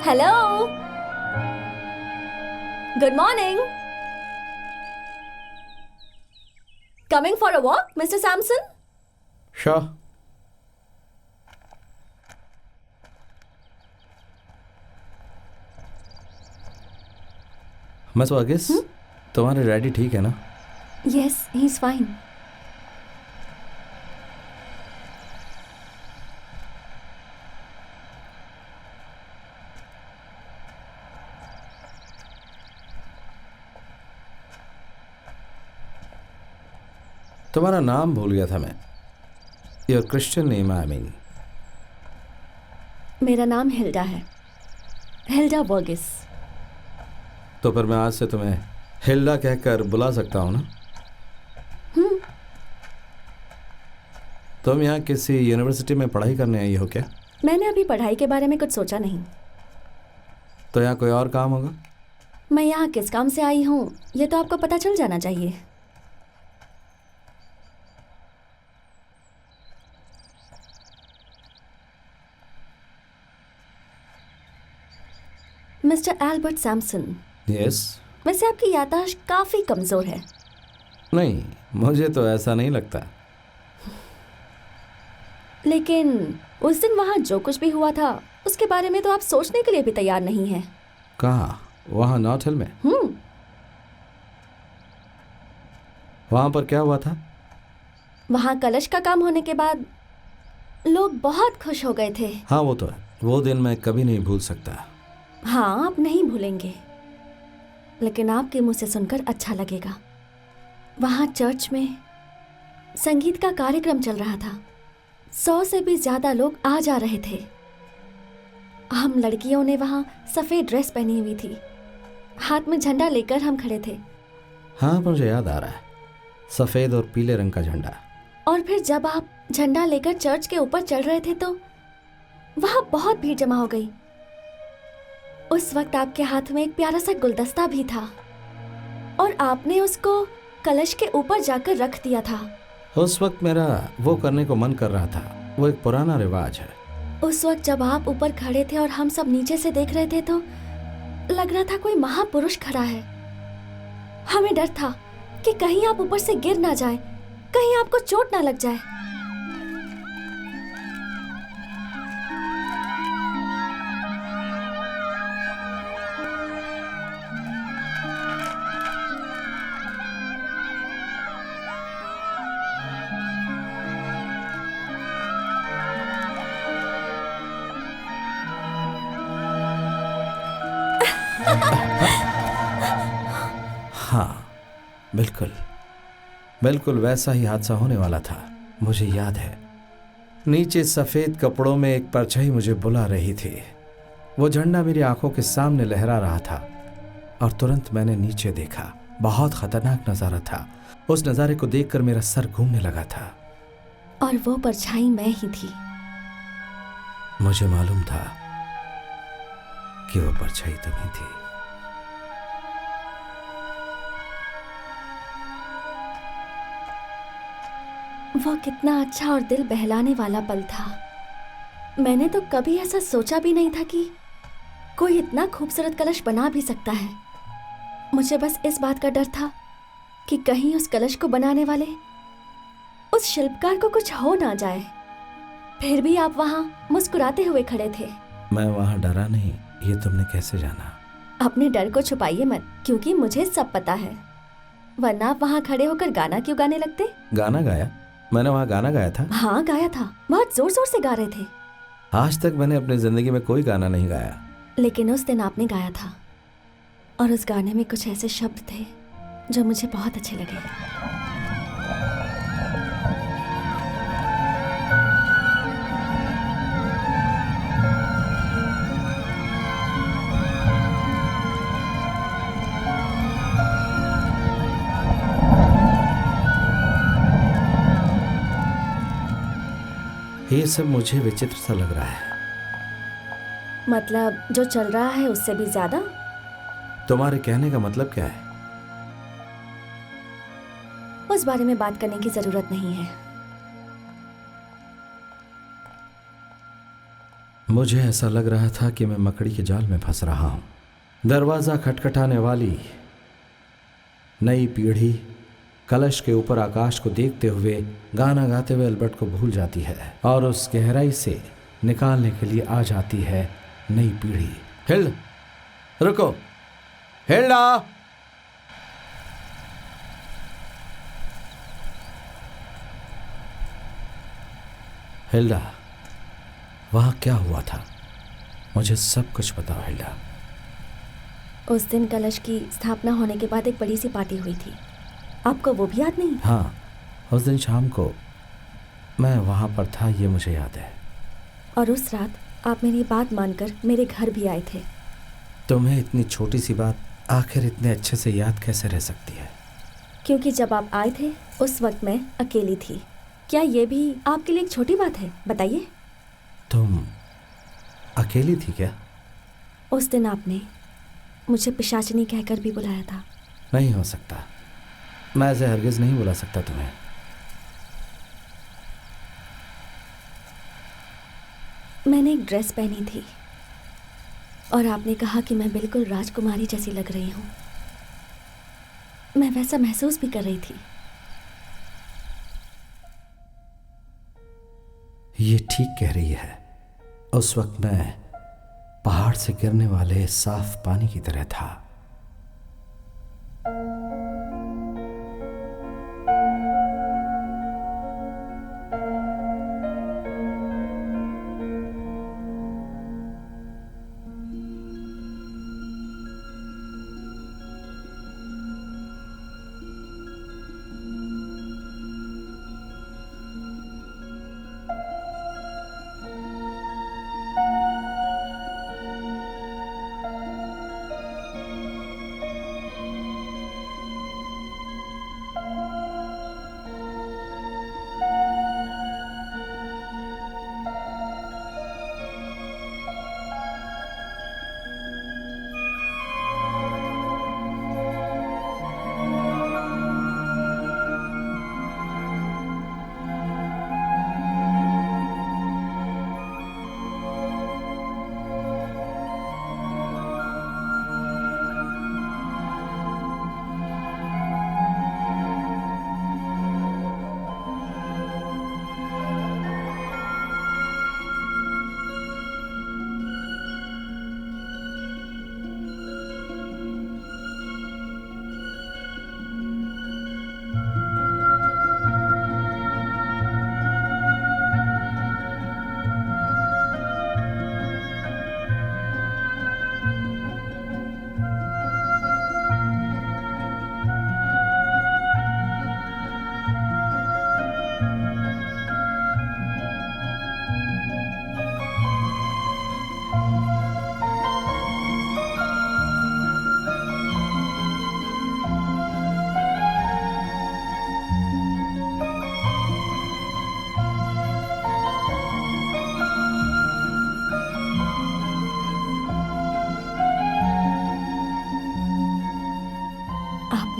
hello, good morning. Coming for a walk, mister Samson? Sure. Miss Varghese, तुम्हारे डैडी ठीक है ना? Yes, he is fine. तुम्हारा नाम भूल गया था मैं। Your Christian name, I mean. मेरा नाम हिल्डा है, हिल्डा वर्गिस। तो फिर मैं आज से तुम्हें हिल्डा कहकर बुला सकता हूँ ना? तुम यहाँ किसी यूनिवर्सिटी में पढ़ाई करने आई हो क्या? मैंने अभी पढ़ाई के बारे में कुछ सोचा नहीं। तो यहाँ कोई और काम होगा? मैं यहाँ किस काम से आई हूँ ये तो आपको पता चल जाना चाहिए। Mister Albert Samson. यस। वैसे आपकी याददाश्त काफी कमजोर है। नहीं, मुझे तो ऐसा नहीं लगता। लेकिन उस दिन वहाँ जो कुछ भी हुआ था उसके बारे में तो आप सोचने के लिए भी तैयार नहीं हैं। कहाँ? वहाँ नॉर्थ हिल में? वहाँ पर क्या हुआ था? वहाँ कलश का काम होने के बाद लोग बहुत खुश हो गए थे। हाँ, वो तो है। वो दिन मैं कभी नहीं भूल सकता। हाँ, आप नहीं भूलेंगे, लेकिन आपके मुंह से सुनकर अच्छा लगेगा। वहाँ चर्च में संगीत का कार्यक्रम चल रहा था। 100 से भी ज्यादा लोग आ जा रहे थे। हम लड़कियों ने वहाँ सफेद ड्रेस पहनी हुई थी, हाथ में झंडा लेकर हम खड़े थे। हाँ, मुझे याद आ रहा है, सफेद और पीले रंग का झंडा। और फिर जब आप झंडा लेकर चर्च के ऊपर चढ़ रहे थे तो वहाँ बहुत भीड़ जमा हो गई। उस वक्त आपके हाथ में एक प्यारा सा गुलदस्ता भी था और आपने उसको कलश के ऊपर जाकर रख दिया था। उस वक्त मेरा वो करने को मन कर रहा था, वो एक पुराना रिवाज है। उस वक्त जब आप ऊपर खड़े थे और हम सब नीचे से देख रहे थे तो लग रहा था कोई महापुरुष खड़ा है। हमें डर था कि कहीं आप ऊपर से गिर ना जाए, कहीं आपको चोट ना लग जाए। हाँ, बिल्कुल बिल्कुल वैसा ही हादसा होने वाला था। मुझे याद है, नीचे सफेद कपड़ों में एक परछाई मुझे बुला रही थी। वो झंडा मेरी आंखों के सामने लहरा रहा था और तुरंत मैंने नीचे देखा। बहुत खतरनाक नजारा था। उस नजारे को देखकर मेरा सर घूमने लगा था। और वो परछाई मैं ही थी। मुझे मालूम था कि वो परछाई तुम ही थी। वो कितना अच्छा और दिल बहलाने वाला पल था। मैंने तो कभी ऐसा सोचा भी नहीं था कि कोई इतना खूबसूरत कलश बना भी सकता है। मुझे बस इस बात का डर था कि कहीं उस कलश को बनाने वाले उस शिल्पकार को कुछ हो ना जाए। फिर भी आप वहां मुस्कुराते हुए खड़े थे। मैं वहां डरा नहीं, ये तुमने कैसे जाना? अपने डर को छुपाइए मत, क्योंकि मुझे सब पता है। वरना आप वहां खड़े होकर गाना क्यों गाने लगते? गाना गाया? मैंने वहां गाना गाया था? हाँ गाया था, बहुत जोर जोर से गा रहे थे। आज तक मैंने अपनी जिंदगी में कोई गाना नहीं गाया। लेकिन उस दिन आपने गाया था और उस गाने में कुछ ऐसे शब्द थे जो मुझे बहुत अच्छे लगे। ये सब मुझे विचित्र सा लग रहा है। मतलब जो चल रहा है उससे भी ज्यादा? तुम्हारे कहने का मतलब क्या है? उस बारे में बात करने की जरूरत नहीं है। मुझे ऐसा लग रहा था कि मैं मकड़ी के जाल में फंस रहा हूं। दरवाजा खटखटाने वाली नई पीढ़ी कलश के ऊपर आकाश को देखते हुए गाना गाते हुए अल्बर्ट को भूल जाती है और उस गहराई से निकालने के लिए आ जाती है नई पीढ़ी। हिल्ड, रुको, हिल्डा! हिल्डा, वहां क्या हुआ था? मुझे सब कुछ बताओ हिल्डा। उस दिन कलश की स्थापना होने के बाद एक बड़ी सी पार्टी हुई थी। आपको वो भी याद नहीं? हाँ, उस दिन शाम को मैं वहां पर था, ये मुझे याद है। और उस रात आप मेरी बात मानकर मेरे घर भी आए थे। तुम्हें इतनी छोटी सी बात आखिर इतने अच्छे से याद कैसे रह सकती है? क्योंकि जब आप आए थे उस वक्त मैं अकेली थी। क्या ये भी आपके लिए एक छोटी बात है? बताइए। तुम अकेली थी क्या? उस दिन आपने मुझे पिशाचिनी कहकर भी बुलाया था। नहीं हो सकता, मैं ऐसे हरगिज नहीं बुला सकता तुम्हें। मैंने एक ड्रेस पहनी थी और आपने कहा कि मैं बिल्कुल राजकुमारी जैसी लग रही हूं। मैं वैसा महसूस भी कर रही थी। ये ठीक कह रही है। उस वक्त मैं पहाड़ से गिरने वाले साफ पानी की तरह था।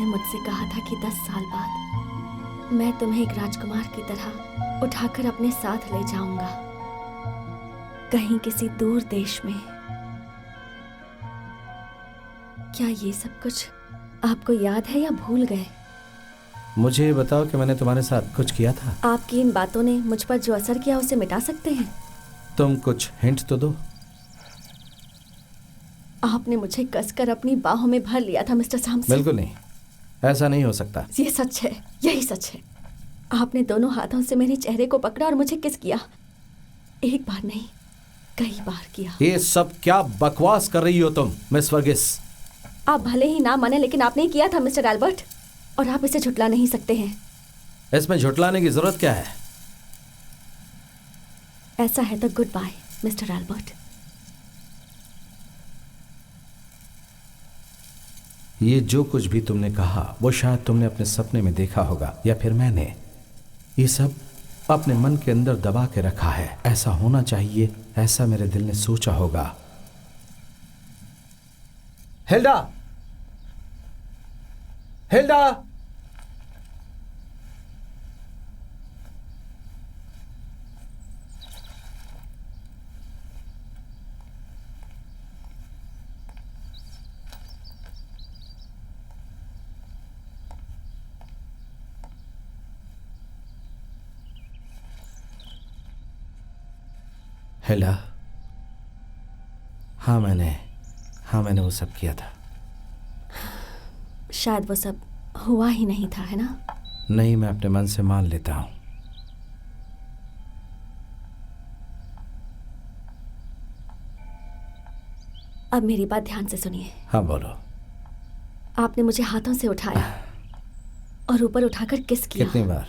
आपने मुझसे कहा था कि 10 साल बाद मैं तुम्हें एक राजकुमार की तरह उठाकर अपने साथ ले जाऊंगा, कहीं किसी दूर देश में। क्या ये सब कुछ आपको याद है या भूल गए? मुझे ये बताओ कि मैंने तुम्हारे साथ कुछ किया था। आपकी इन बातों ने मुझ पर जो असर किया उसे मिटा सकते हैं? तुम कुछ हिंट तो दो। आपने मुझे कसकर अपनी बाहों में भर लिया था मिस्टर सैमसन। बिल्कुल नहीं, ऐसा नहीं हो सकता। ये सच है, यही सच है। आपने दोनों हाथों से मेरे चेहरे को पकड़ा और मुझे किस किया। एक बार नहीं, कई बार किया। ये सब क्या बकवास कर रही हो तुम मिस वर्गिस? आप भले ही ना माने, लेकिन आपने किया था मिस्टर एल्बर्ट, और आप इसे झुटला नहीं सकते हैं। इसमें झुटलाने की जरूरत क्या है? ऐसा है तो गुड बाय मिस्टर एल्बर्ट। ये जो कुछ भी तुमने कहा वो शायद तुमने अपने सपने में देखा होगा, या फिर मैंने ये सब अपने मन के अंदर दबा के रखा है। ऐसा होना चाहिए, ऐसा मेरे दिल ने सोचा होगा। Hilda, Hilda! हिल्डा, हाँ मैंने वो सब किया था। शायद वो सब हुआ ही नहीं था, है ना? नहीं, मैं अपने मन से मान लेता हूं। अब मेरी बात ध्यान से सुनिए। हाँ बोलो। आपने मुझे हाथों से उठाया और ऊपर उठाकर किस किया। कितनी बार?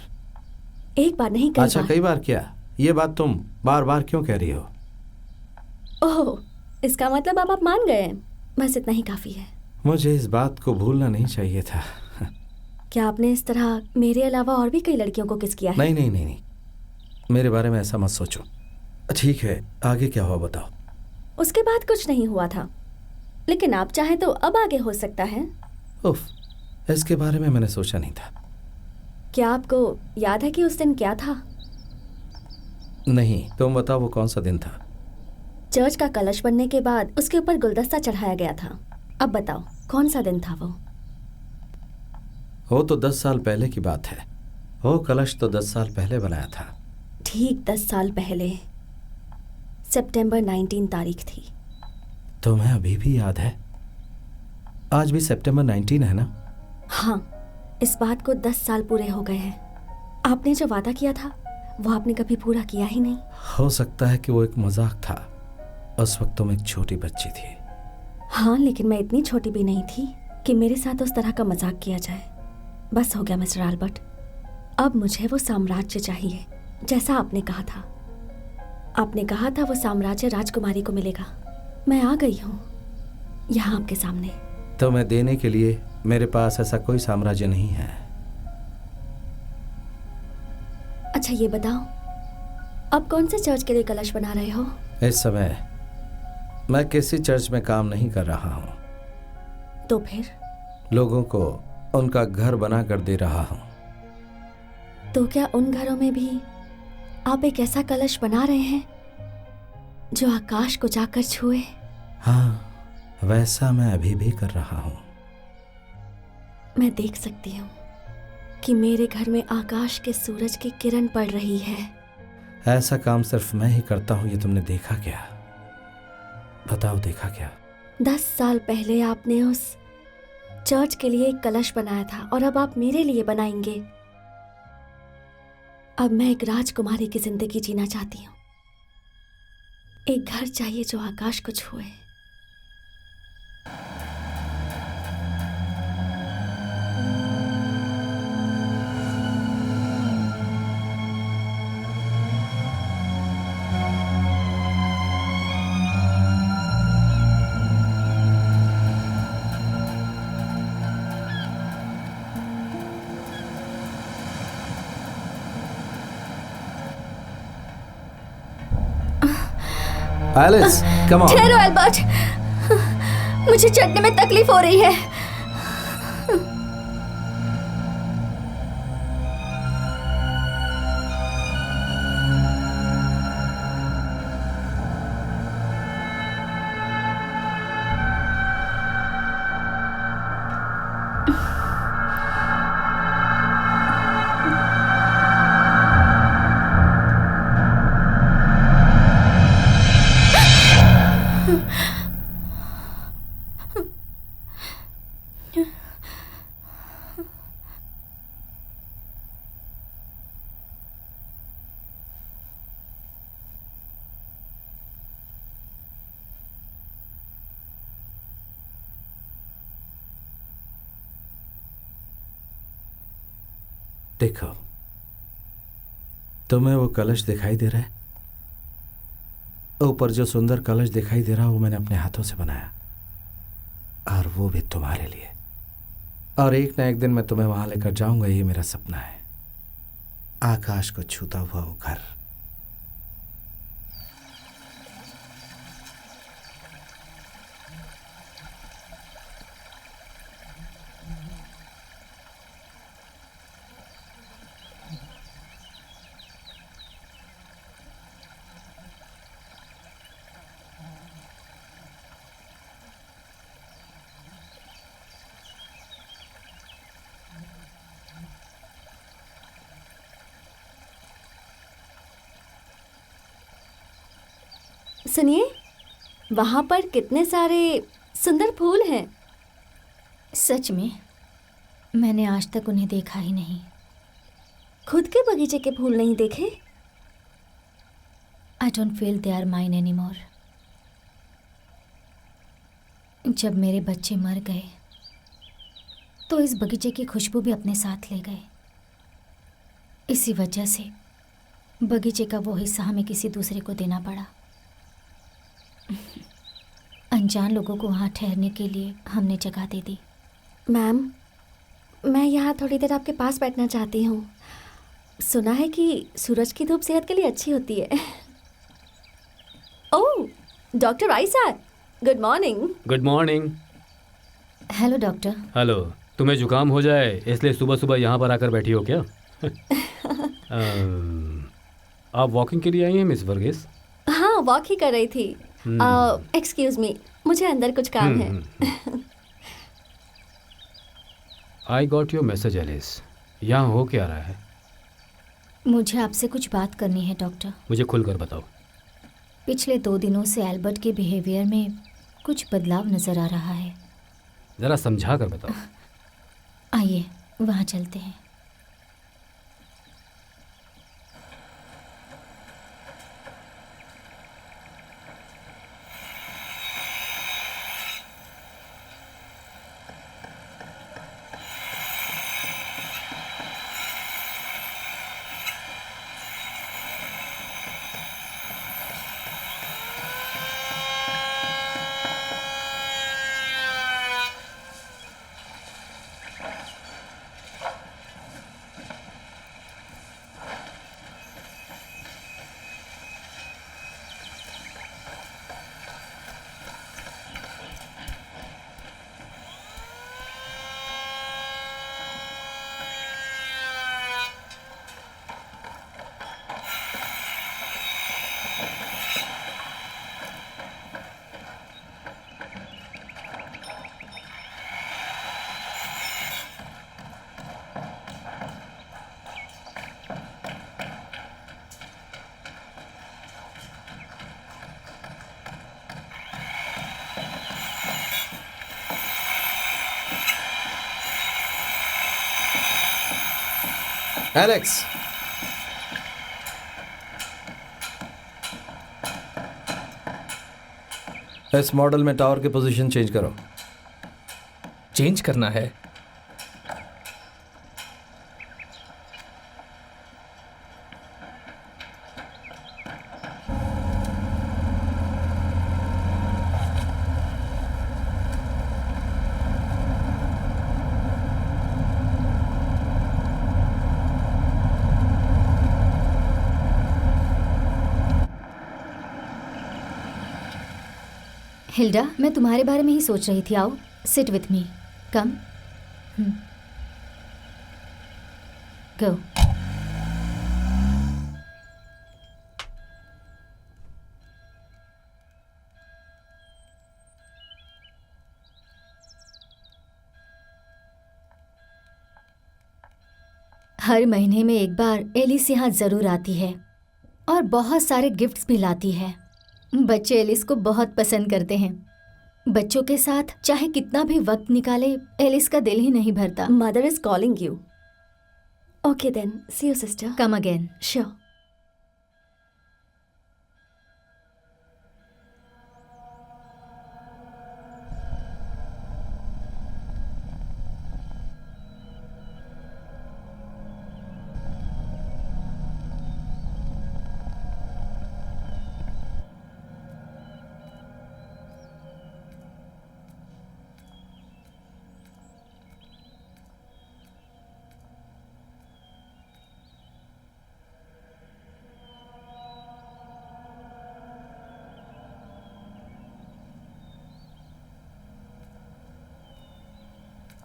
एक बार नहीं, कई अच्छा, बार। कई बार किया। ये बात तुम बार बार क्यों कह रही हो? ओह, इसका मतलब अब आप मान गए। बस इतना ही काफी है। मुझे इस बात को भूलना नहीं चाहिए था। क्या आपने इस तरह मेरे अलावा और भी कई लड़कियों को किस किया है? नहीं नहीं नहीं नहीं, मेरे बारे में ऐसा मत सोचो। ठीक है, आगे क्या हुआ बताओ। उसके बाद कुछ नहीं हुआ था, लेकिन आप चाहें तो अब आगे हो सकता है। उफ, इसके बारे में मैंने सोचा नहीं था। क्या आपको याद है कि उस दिन क्या था? नहीं, तुम बताओ वो कौन सा दिन था? चर्च का कलश बनने के बाद उसके ऊपर गुलदस्ता चढ़ाया गया था। अब बताओ कौन सा दिन था वो तो 10 साल पहले की बात है। वो कलश तो 10 साल पहले बनाया था। ठीक 10 साल पहले, सितंबर 19 तारीख थी। तुम्हें अभी भी याद है? आज भी सितंबर 19 है ना? हाँ, इस बात को 10 साल पूरे हो गए हैं। आपने जो वादा किया था वो आपने कभी पूरा किया ही नहीं। हो सकता है कि वो एक मजाक था। उस वक्त तुम एक छोटी बच्ची थी। हाँ, लेकिन मैं इतनी छोटी भी नहीं थी कि मेरे साथ उस तरह का मजाक किया जाए। बस हो गया मिस्टर एल्बर्ट। अब मुझे वो साम्राज्य चाहिए जैसा आपने कहा था। आपने कहा था वो साम्राज्य राजकुमारी को मिलेगा। मैं आ गई हूँ यहाँ आपके सामने। तुम्हें देने के लिए मेरे पास ऐसा कोई साम्राज्य नहीं है। अच्छा ये बताओ, अब कौन से चर्च के लिए कलश बना रहे हो? इस समय मैं किसी चर्च में काम नहीं कर रहा हूँ। तो फिर? लोगों को उनका घर बना कर दे रहा हूँ। तो क्या उन घरों में भी आप एक ऐसा कलश बना रहे हैं जो आकाश को जाकर छुए? हाँ, वैसा मैं अभी भी कर रहा हूँ। मैं देख सकती हूँ कि मेरे घर में आकाश के सूरज की किरण पड़ रही है। ऐसा काम सिर्फ मैं ही करता हूँ, ये तुमने देखा क्या? बताओ, देखा क्या? 10 साल पहले आपने उस चर्च के लिए एक कलश बनाया था और अब आप मेरे लिए बनाएंगे। अब मैं एक राजकुमारी की जिंदगी जीना चाहती हूँ। एक घर चाहिए जो आकाश को छुए। Alice, come on. ठहरो एल्बर्ट, मुझे चढ़ने में तकलीफ हो रही है। देखो, तुम्हें वो कलश दिखाई दे रहा है? ऊपर जो सुंदर कलश दिखाई दे रहा है वो मैंने अपने हाथों से बनाया, और वो भी तुम्हारे लिए। और एक ना एक दिन मैं तुम्हें वहां लेकर जाऊंगा, ये मेरा सपना है। आकाश को छूता हुआ वो घर। सुनिए, वहां पर कितने सारे सुंदर फूल हैं। सच में मैंने आज तक उन्हें देखा ही नहीं। खुद के बगीचे के फूल नहीं देखे? I don't feel they are mine any more. जब मेरे बच्चे मर गए तो इस बगीचे की खुशबू भी अपने साथ ले गए। इसी वजह से बगीचे का वो हिस्सा हमें किसी दूसरे को देना पड़ा। अनजान लोगों को वहाँ ठहरने के लिए हमने जगह दे दी। मैम, मैं यहाँ थोड़ी देर आपके पास बैठना चाहती हूँ। सुना है कि सूरज की धूप सेहत के लिए अच्छी होती है। Oh, doctor Ayesha, good morning. Good morning. Hello doctor. Hello. तुम्हें जुकाम हो जाए इसलिए सुबह सुबह यहाँ पर आकर बैठी हो क्या? आप वॉकिंग के लिए आई हैं मिस वर्गीस? हाँ, वॉक ही कर रही थी। एक्सक्यूज मी, मुझे अंदर कुछ काम है। I got your message Alice. यहाँ हो क्या रहा है? मुझे आपसे कुछ बात करनी है डॉक्टर। मुझे खुलकर बताओ। पिछले 2 दिनों से एल्बर्ट के बिहेवियर में कुछ बदलाव नज़र आ रहा है। ज़रा समझा कर बताओ। आइए वहाँ चलते हैं। एलेक्स, इस मॉडल में टावर की पोजीशन चेंज करो। चेंज करना है? हिल्डा, मैं तुम्हारे बारे में ही सोच रही थी। आओ, सिट विथ मी। कम। गो। हर महीने में एक बार एलिस यहाँ ज़रूर आती है और बहुत सारे गिफ्ट्स भी लाती है। बच्चे एलिस को बहुत पसंद करते हैं। बच्चों के साथ चाहे कितना भी वक्त निकाले, एलिस का दिल ही नहीं भरता। Mother is calling you. Okay then, see you sister. Come again. Sure.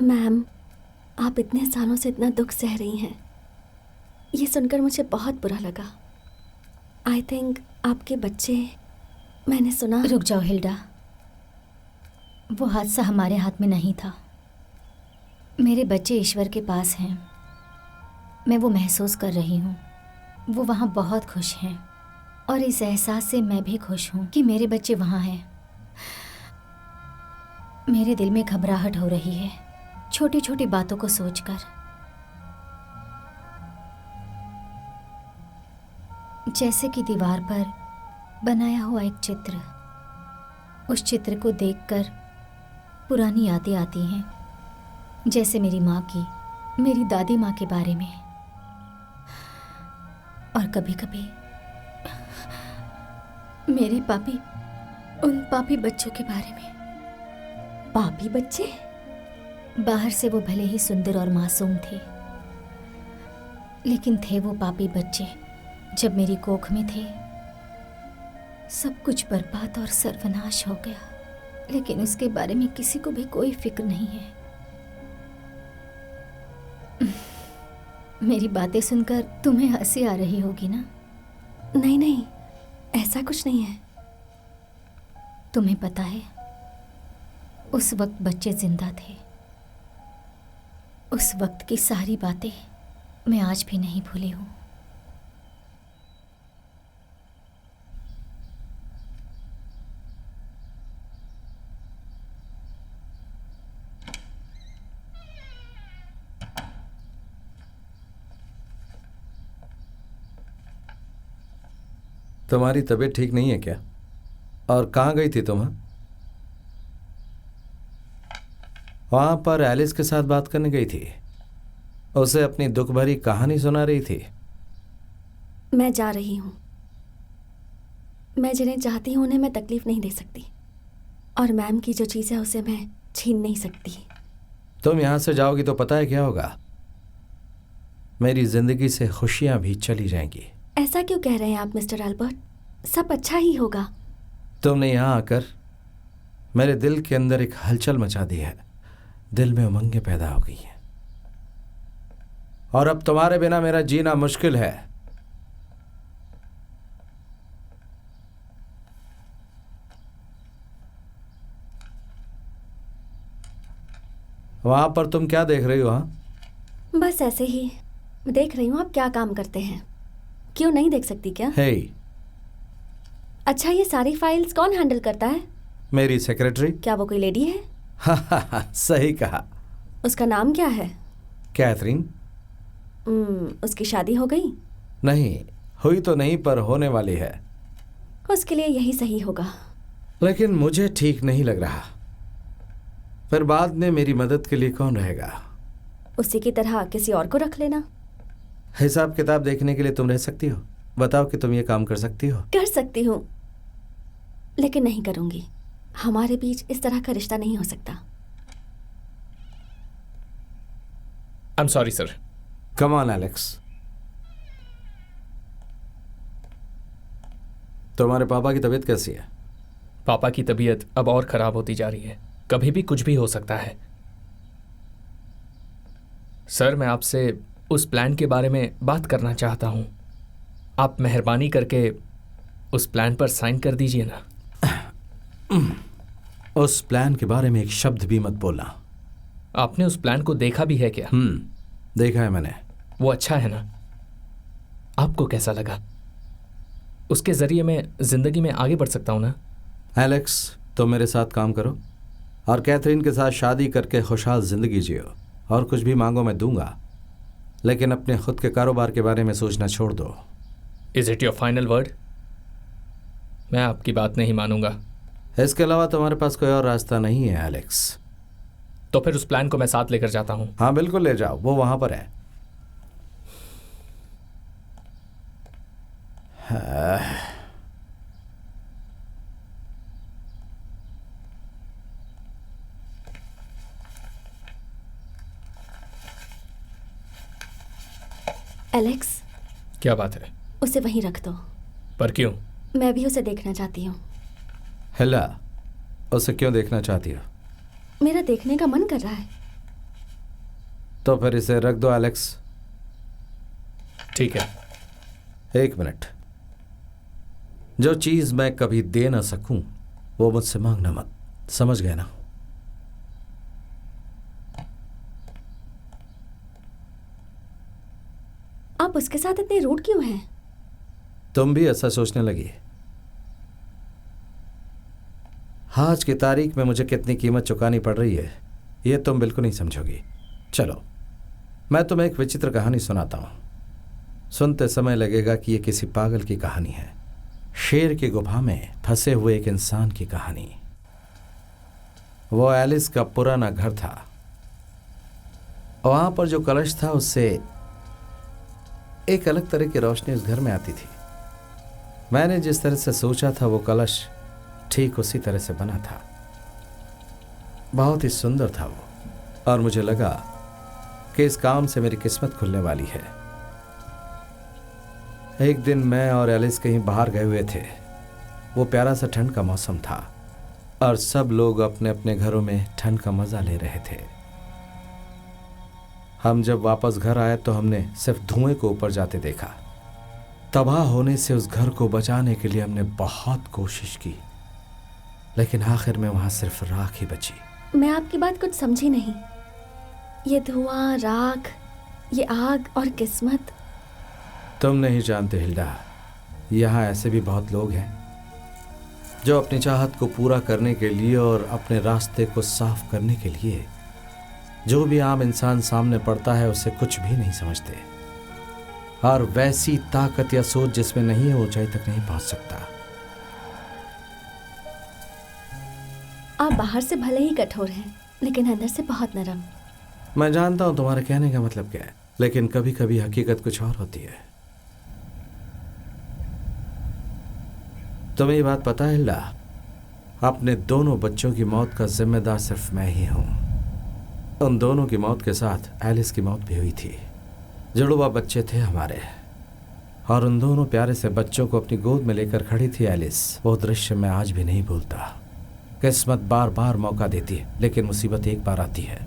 Ma'am, आप इतने सालों से इतना दुख सह रही हैं, ये सुनकर मुझे बहुत बुरा लगा। आई थिंक आपके बच्चे, मैंने सुना। रुक जाओ हिल्डा, वो हादसा हमारे हाथ में नहीं था। मेरे बच्चे ईश्वर के पास हैं, मैं वो महसूस कर रही हूँ। वो वहाँ बहुत खुश हैं और इस एहसास से मैं भी खुश हूँ कि मेरे बच्चे वहाँ हैं। मेरे दिल में घबराहट हो रही है छोटी छोटी बातों को सोचकर। जैसे कि दीवार पर बनाया हुआ एक चित्र, उस चित्र को देखकर पुरानी यादें आती हैं, जैसे मेरी माँ की, मेरी दादी माँ के बारे में, और कभी कभी मेरे पापी, उन पापी बच्चों के बारे में। पापी बच्चे? बाहर से वो भले ही सुंदर और मासूम थे, लेकिन थे वो पापी बच्चे। जब मेरी कोख में थे सब कुछ बर्बाद और सर्वनाश हो गया, लेकिन उसके बारे में किसी को भी कोई फिक्र नहीं है। मेरी बातें सुनकर तुम्हें हंसी आ रही होगी ना? नहीं नहीं, ऐसा कुछ नहीं है। तुम्हें पता है, उस वक्त बच्चे जिंदा थे। उस वक्त की सारी बातें मैं आज भी नहीं भूली हूँ। तुम्हारी तबीयत ठीक नहीं है क्या? और कहाँ गई थी तुम? वहां पर एलिस के साथ बात करने गई थी, उसे अपनी दुख भरी कहानी सुना रही थी। मैं जा रही हूँ। मैं जिन्हें चाहती हूँ उन्हें मैं तकलीफ नहीं दे सकती, और मैम की जो चीज़ है उसे मैं छीन नहीं सकती। तुम यहां से जाओगी तो पता है क्या होगा? मेरी जिंदगी से खुशियां भी चली जाएंगी। ऐसा क्यों कह रहे हैं आप मिस्टर एल्बर्ट? सब अच्छा ही होगा। तुमने यहां आकर मेरे दिल के अंदर एक हलचल मचा दी है, दिल में उमंगें पैदा हो गई हैं, और अब तुम्हारे बिना मेरा जीना मुश्किल है। वहां पर तुम क्या देख रही हो? हाँ, बस ऐसे ही देख रही हूँ आप क्या काम करते हैं। क्यों नहीं देख सकती क्या? हे, अच्छा, ये सारी फाइल्स कौन हैंडल करता है? मेरी सेक्रेटरी। क्या वो कोई लेडी है? सही कहा। उसका नाम क्या है? कैथरीन। उसकी शादी हो गई? नहीं हुई तो नहीं, पर होने वाली है। उसके लिए यही सही होगा। लेकिन मुझे ठीक नहीं लग रहा, फिर बाद में मेरी मदद के लिए कौन रहेगा? उसी की तरह किसी और को रख लेना। हिसाब किताब देखने के लिए तुम रह सकती हो? बताओ कि तुम ये काम कर सकती हो? कर सकती हूँ, लेकिन नहीं करूंगी। हमारे बीच इस तरह का रिश्ता नहीं हो सकता। I am sorry sir. Come on Alex. तुम्हारे पापा की तबीयत कैसी है? पापा की तबीयत अब और खराब होती जा रही है, कभी भी कुछ भी हो सकता है। सर, मैं आपसे उस प्लान के बारे में बात करना चाहता हूं। आप मेहरबानी करके उस प्लान पर साइन कर दीजिए ना। उस प्लान के बारे में एक शब्द भी मत बोलना। आपने उस प्लान को देखा भी है क्या? देखा है मैंने। वो अच्छा है ना? आपको कैसा लगा? उसके जरिए मैं जिंदगी में आगे बढ़ सकता हूं ना? एलेक्स, तुम मेरे साथ काम करो और कैथरीन के साथ शादी करके खुशहाल जिंदगी जियो, और कुछ भी मांगो मैं दूंगा, लेकिन अपने खुद के कारोबार के बारे में सोचना छोड़ दो। Is it your final word? मैं आपकी बात नहीं मानूंगा। इसके अलावा तुम्हारे पास कोई और रास्ता नहीं है एलेक्स। तो फिर उस प्लान को मैं साथ लेकर जाता हूं। हाँ बिल्कुल ले जाओ, वो वहां पर है। एलेक्स, क्या बात है? उसे वहीं रख दो। पर क्यों? मैं भी उसे देखना चाहती हूँ। हिला, उसे क्यों देखना चाहती हो? मेरा देखने का मन कर रहा है। तो फिर इसे रख दो एलेक्स। ठीक है। एक मिनट, जो चीज मैं कभी दे ना सकूं वो मुझसे मांगना मत, समझ गए ना? आप उसके साथ इतने रूड क्यों हैं? तुम भी ऐसा सोचने लगी? आज की तारीख में मुझे कितनी कीमत चुकानी पड़ रही है ये तुम बिल्कुल नहीं समझोगी। चलो मैं तुम्हें एक विचित्र कहानी सुनाता हूं। सुनते समय लगेगा कि यह किसी पागल की कहानी है। शेर की गुफा में फंसे हुए एक इंसान की कहानी। वो एलिस का पुराना घर था। वहां पर जो कलश था उससे एक अलग तरह की रोशनी उस घर में आती थी। मैंने जिस तरह से सोचा था वो कलश ठीक उसी तरह से बना था। बहुत ही सुंदर था वो, और मुझे लगा कि इस काम से मेरी किस्मत खुलने वाली है। एक दिन मैं और एलिस कहीं बाहर गए हुए थे। वो प्यारा सा ठंड का मौसम था और सब लोग अपने अपने घरों में ठंड का मजा ले रहे थे। हम जब वापस घर आए तो हमने सिर्फ धुएं को ऊपर जाते देखा। तबाह होने से उस घर को बचाने के लिए हमने बहुत कोशिश की, लेकिन आखिर में वहां सिर्फ राख ही बची। मैं आपकी बात कुछ समझी नहीं। ये धुआं, राख, ये आग और किस्मत। तुम नहीं जानते हिल्डा, यहाँ ऐसे भी बहुत लोग हैं जो अपनी चाहत को पूरा करने के लिए और अपने रास्ते को साफ करने के लिए जो भी आम इंसान सामने पड़ता है उसे कुछ भी नहीं समझते, और वैसी ताकत या सोच जिसमें नहीं है ऊंचाई तक नहीं पहुंच सकता। आप बाहर से भले ही कठोर हैं, लेकिन अंदर से बहुत नरम। मैं जानता हूं तुम्हारे कहने का मतलब क्या है, लेकिन कभी कभी हकीकत कुछ और होती है। तुम्हें ये बात पता है हिल्डा, अपने दोनों बच्चों की मौत का जिम्मेदार सिर्फ मैं ही हूं। उन दोनों की मौत के साथ एलिस की मौत भी हुई थी। जुड़वा बच्चे थे हमारे, और उन दोनों प्यारे से बच्चों को अपनी गोद में लेकर खड़ी थी एलिस। वो दृश्य मैं आज भी नहीं भूलता। किस्मत बार बार मौका देती है, लेकिन मुसीबत एक बार आती है,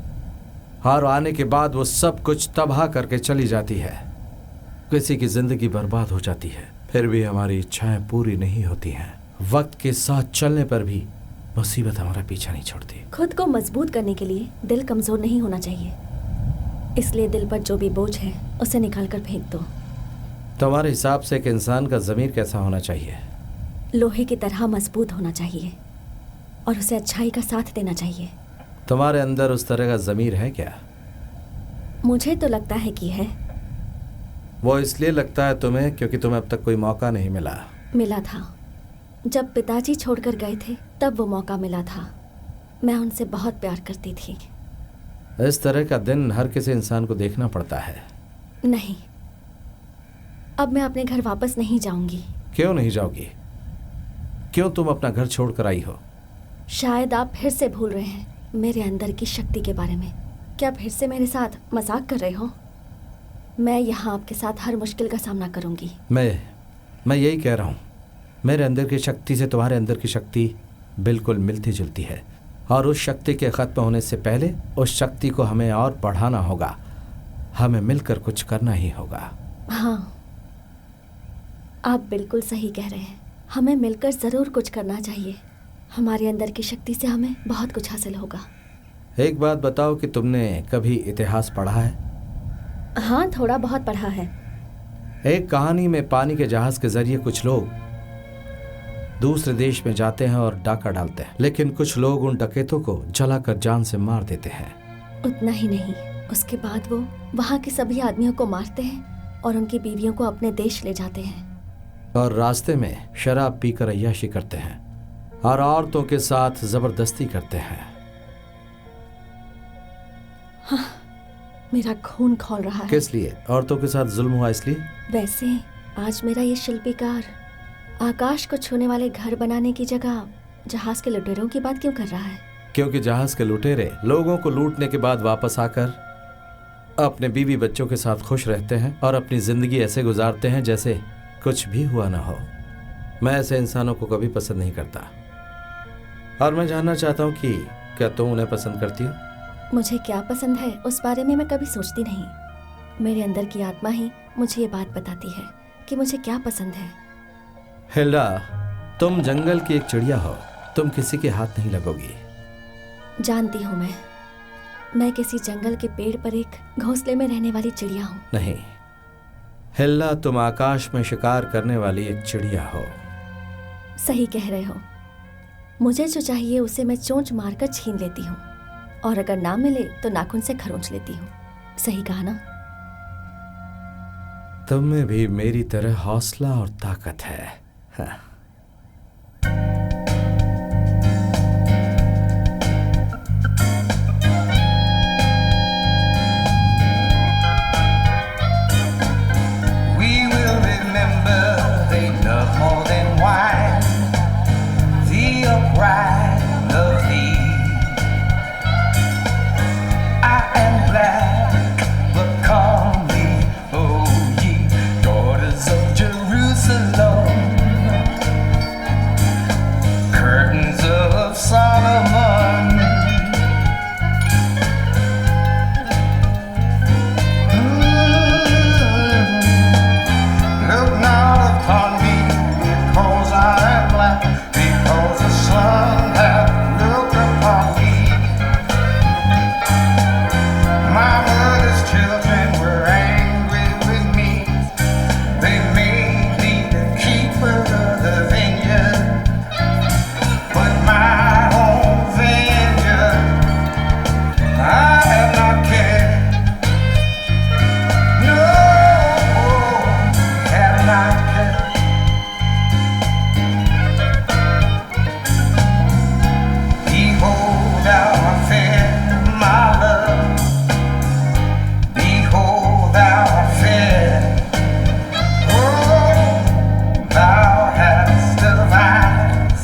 और आने के बाद वो सब कुछ तबाह करके चली जाती है। किसी की जिंदगी बर्बाद हो जाती है, फिर भी हमारी इच्छाएं पूरी नहीं होती हैं। वक्त के साथ चलने पर भी मुसीबत हमारा पीछा नहीं छोड़ती। खुद को मजबूत करने के लिए दिल कमजोर नहीं होना चाहिए, इसलिए दिल पर जो भी बोझ है उसे निकाल कर फेंक दो। तुम्हारे हिसाब से एक इंसान का ज़मीर कैसा होना चाहिए? लोहे की तरह मजबूत होना चाहिए और उसे अच्छाई का साथ देना चाहिए। तुम्हारे अंदर उस तरह का ज़मीर है क्या? मुझे तो लगता है कि है। वो इसलिए लगता है तुम्हें क्योंकि तुम्हें अब तक कोई मौका नहीं मिला था। जब पिताजी छोड़कर गए थे तब वो मौका मिला था। मैं उनसे बहुत प्यार करती थी। इस तरह का दिन हर किसी इंसान को देखना पड़ता है। नहीं, अब मैं अपने घर वापस नहीं जाऊंगी। क्यों नहीं जाओगी? क्यों तुम अपना घर छोड़कर आई हो? शायद आप फिर से भूल रहे हैं मेरे अंदर की शक्ति के बारे में। क्या फिर से मेरे साथ मजाक कर रहे हो? मैं यहाँ आपके साथ हर मुश्किल का सामना करूंगी। मैं यही कह रहा हूँ, मेरे अंदर की शक्ति से तुम्हारे अंदर की शक्ति बिल्कुल मिलती जुलती है, और उस शक्ति के खत्म होने से पहले उस शक्ति को हमें और बढ़ाना होगा। हमें मिलकर कुछ करना ही होगा। हाँ, आप बिल्कुल सही कह रहे हैं। हमें मिलकर ज़रूर कुछ करना चाहिए। हमारे अंदर की शक्ति से हमें बहुत कुछ हासिल होगा। एक बात बताओ कि तुमने कभी इतिहास पढ़ा है? हाँ, थोड़ा बहुत पढ़ा है। एक कहानी में पानी के जहाज के जरिए कुछ लोग दूसरे देश में जाते हैं और डाका डालते हैं, लेकिन कुछ लोग उन डकैतों को जलाकर जान से मार देते हैं। उतना ही नहीं, उसके बाद वो वहाँ के सभी आदमियों को मारते हैं और उनकी बीवियों को अपने देश ले जाते हैं, और रास्ते में शराब पीकर अय्याशी करते हैं और औरतों के साथ जबरदस्ती करते हैं। हाँ, मेरा खून खौल रहा है। किस लिए? औरतों के साथ जुल्म हुआ इसलिए? वैसे आज मेरा ये शिल्पीकार आकाश को छूने वाले घर बनाने की जगह जहाज के लुटेरों की बात क्यों कर रहा है? क्योंकि जहाज के लुटेरे लोगों को लूटने के बाद वापस आकर अपने बीवी बच्चों के साथ खुश रहते हैं और अपनी जिंदगी ऐसे गुजारते हैं जैसे कुछ भी हुआ ना हो। मैं ऐसे इंसानों को कभी पसंद नहीं करता, और मैं जानना चाहता हूँ कि क्या तुम उन्हें पसंद करती हो? मुझे क्या पसंद है उस बारे में मैं कभी सोचती नहीं। मेरे अंदर की आत्मा ही मुझे ये बात बताती है कि मुझे क्या पसंद है। हिल्डा, तुम जंगल की एक चिड़िया हो, तुम किसी के हाथ नहीं लगोगी। जानती हूँ मैं किसी जंगल के पेड़ पर एक घोंसले में रहने वाली चिड़िया हूँ। नहीं हिल्डा, तुम आकाश में शिकार करने वाली एक चिड़िया हो। सही कह रहे हो। मुझे जो चाहिए उसे मैं चोंच मारकर छीन लेती हूँ, और अगर ना मिले तो नाखून से खरोंच लेती हूँ। सही कहा ना? तुम में भी मेरी तरह हौसला और ताकत है। हाँ। We will remember they love more than wine, the upright of thee. I am black, but call me, oh ye daughters of Jerusalem. Curtains of Solomon. Look not upon me because I am black, because the sun hath looked upon me. My mother's children were angry with me. They made me the keeper of the vineyard, but my own vineyard I have not cared. No, have not cared. Behold, thou art fair, my love. Behold, thou art fair. Oh, thou hast of eyes.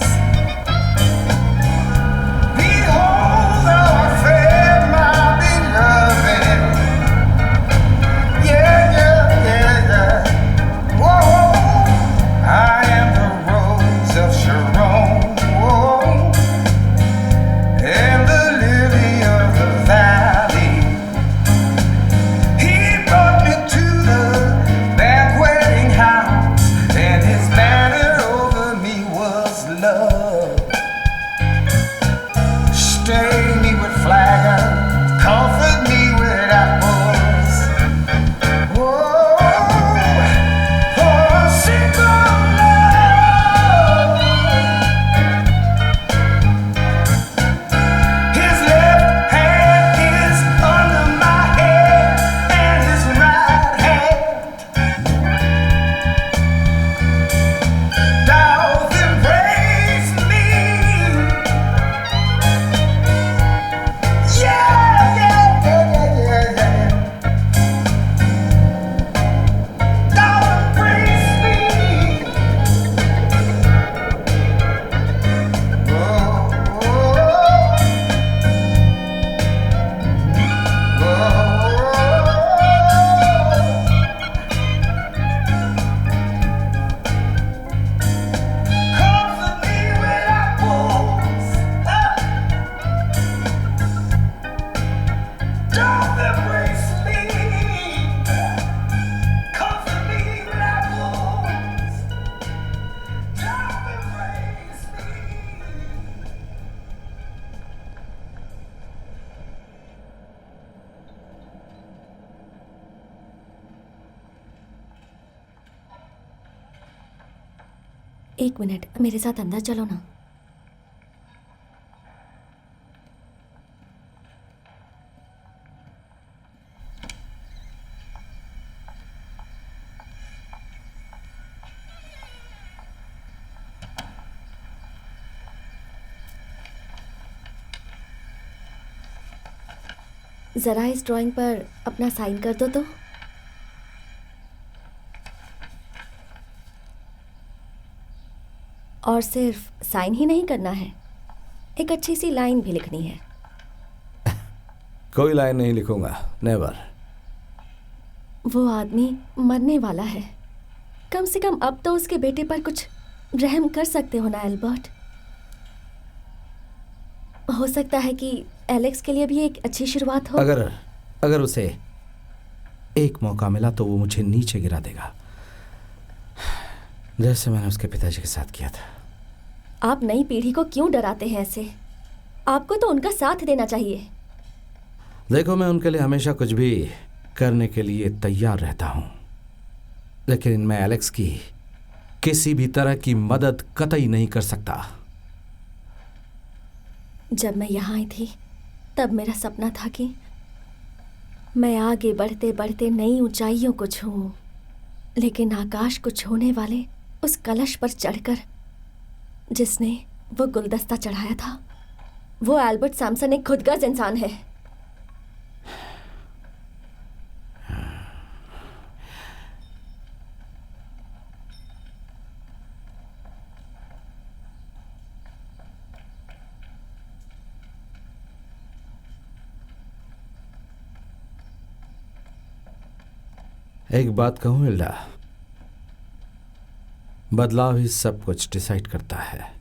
Behold, thou art fair, my beloved. Yeah, yeah, yeah, yeah. Whoa, I am the rose of Sharon. Whoa, and the lily of the valley. He brought me to the banqueting house, and his banner over me was love. Stay me with flagons, comfort me with apples. Whoa, for a single love. His left hand is under my head, and his right hand doth embrace me. Yeah, yeah, yeah, yeah, yeah. Doth embrace me. Oh, oh, comfort me with apples. Don't embrace me. Comfort me with apples. Don't embrace me. एक minute, मेरे साथ अंदर चलो ना। जरा इस drawing पर अपना साइन कर दो तो। और सिर्फ साइन ही नहीं करना है, एक अच्छी सी लाइन भी लिखनी है। कोई लाइन नहीं लिखूंगा, नेवर। वो आदमी मरने वाला है, कम से कम अब तो उसके बेटे पर कुछ रहम कर सकते हो ना एल्बर्ट। हो सकता है कि एलेक्स के लिए भी एक अच्छी शुरुआत हो। अगर अगर उसे एक मौका मिला तो वो मुझे नीचे गिरा देगा, जैसे मैंने उसके पिताजी के साथ किया था। आप नई पीढ़ी को क्यों डराते हैं ऐसे? आपको तो उनका साथ देना चाहिए। देखो, मैं उनके लिए हमेशा कुछ भी करने के लिए तैयार रहता हूं, लेकिन मैं एलेक्स की किसी भी तरह की मदद कतई नहीं कर सकता। जब मैं यहाँ आई थी तब मेरा सपना था कि मैं आगे बढ़ते बढ़ते नई ऊंचाइयों को छूऊं, लेकिन आकाश को छूने वाले उस कलश पर चढ़कर जिसने वो गुलदस्ता चढ़ाया था, वो एल्बर्ट सैमसन एक खुदगर्ज इंसान है। एक बात कहूं हिल्डा, बदलाव ही सब कुछ डिसाइड करता है,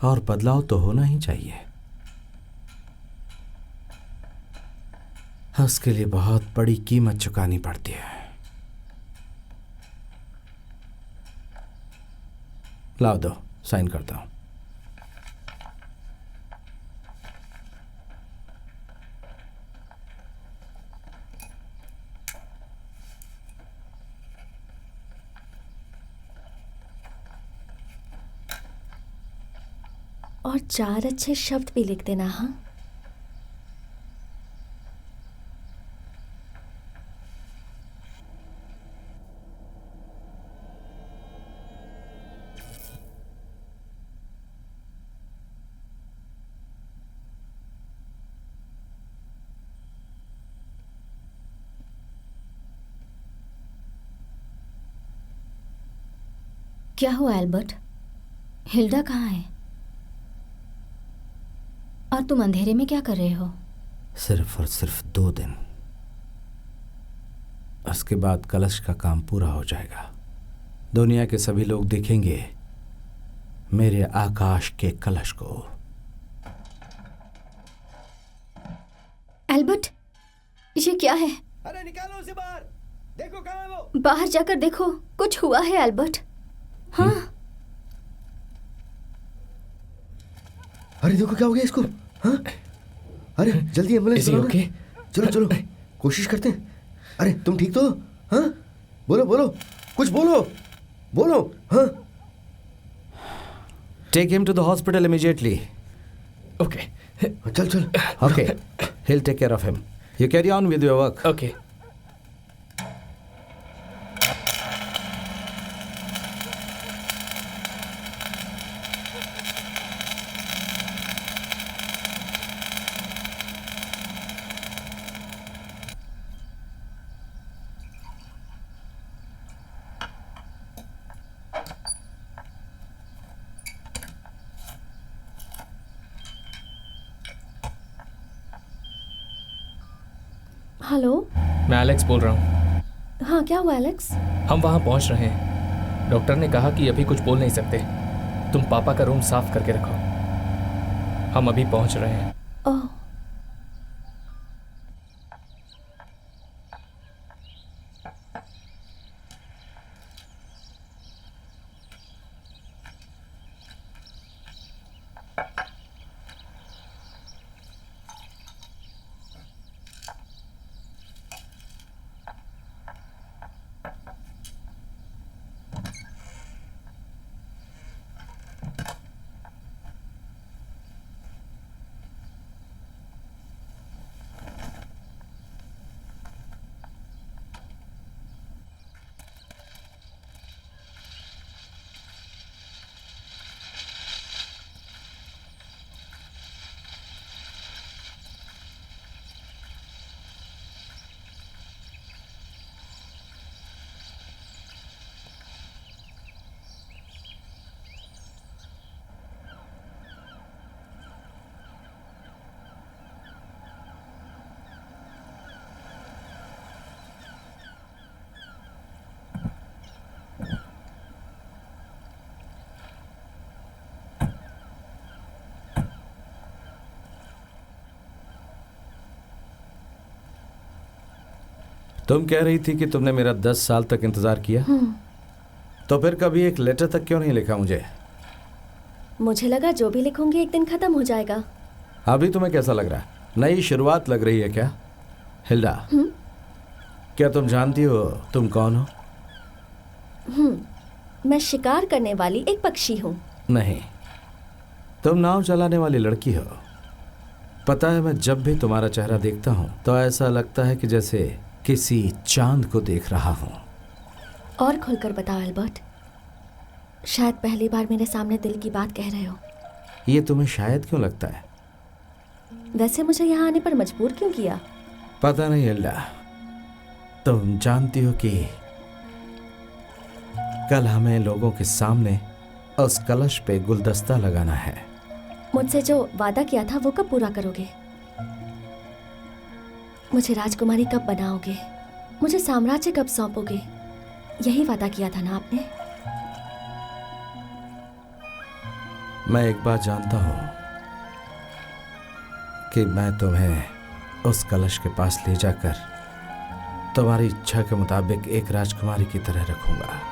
और बदलाव तो होना ही चाहिए। उसके लिए बहुत बड़ी कीमत चुकानी पड़ती है। लाओ दो, साइन करता हूं। और 4 अच्छे शब्द भी लिख देना। हाँ, क्या हुआ एल्बर्ट? हिल्डा कहाँ है? और तुम अंधेरे में क्या कर रहे हो? सिर्फ और सिर्फ 2 दिन, उसके बाद कलश का काम पूरा हो जाएगा। दुनिया के सभी लोग देखेंगे मेरे आकाश के कलश को। एल्बर्ट, ये क्या है? अरे निकालो उसे बाहर, देखो कहाँ है वो। बाहर जाकर देखो, कुछ हुआ है एल्बर्ट। हाँ। अरे देखो क्या हो गया इसको। हाँ, अरे जल्दी एम्बुलेंस बुलाओ ना। चलो चलो, कोशिश करते हैं। अरे तुम ठीक तो हो? हाँ, बोलो बोलो, कुछ बोलो बोलो। हाँ, take him to the hospital immediately. Okay चल चल। Okay, he'll take care of him. You carry on with your work. Okay. Hello. मैं एलेक्स बोल रहा हूँ। हाँ, क्या हुआ एलेक्स? हम वहाँ पहुँच रहे हैं। डॉक्टर ने कहा कि अभी कुछ बोल नहीं सकते। तुम पापा का रूम साफ करके रखो। हम अभी पहुँच रहे हैं। ओह, तुम कह रही थी कि तुमने मेरा 10 साल तक इंतजार किया, तो फिर कभी एक लेटर तक क्यों नहीं लिखा मुझे? मुझे लगा जो भी लिखूंगी एक दिन खत्म हो जाएगा। अभी तुम्हें कैसा लग रहा है? नई शुरुआत लग रही है क्या हिल्डा? क्या तुम जानती हो तुम कौन हो? मैं शिकार करने वाली एक पक्षी हूँ। नहीं, तुम नाव चलाने वाली लड़की हो। पता है, मैं जब भी तुम्हारा चेहरा देखता हूँ तो ऐसा लगता है कि जैसे किसी चांद को देख रहा हूँ। और खुलकर बताओ एल्बर्ट, शायद पहली बार मेरे सामने दिल की बात कह रहे हो। ये तुम्हें शायद क्यों लगता है? वैसे मुझे यहाँ आने पर मजबूर क्यों किया? पता नहीं हिल्डा, तुम जानती हो कि कल हमें लोगों के सामने उस कलश पे गुलदस्ता लगाना है। मुझसे जो वादा किया था वो कब पूरा करोगे? मुझे राजकुमारी कब बनाओगे? मुझे साम्राज्य कब सौंपोगे? यही वादा किया था ना आपने? मैं एक बात जानता हूं कि मैं तुम्हें उस कलश के पास ले जाकर तुम्हारी इच्छा के मुताबिक एक राजकुमारी की तरह रखूंगा।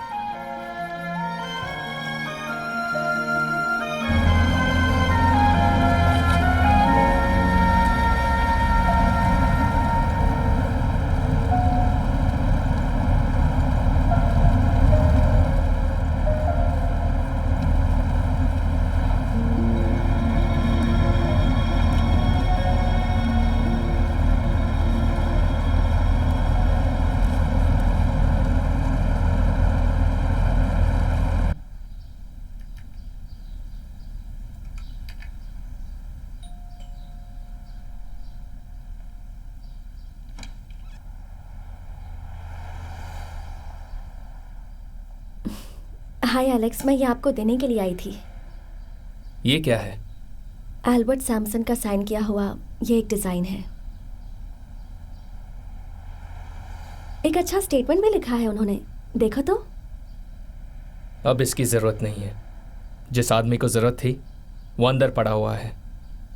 हाय एलेक्स, मैं ये आपको देने के लिए आई थी। ये क्या है? एल्बर्ट सैमसन का साइन किया हुआ ये एक डिज़ाइन है। एक अच्छा स्टेटमेंट भी लिखा है उन्होंने, देखो तो। अब इसकी ज़रूरत नहीं है। जिस आदमी को ज़रूरत थी वो अंदर पड़ा हुआ है,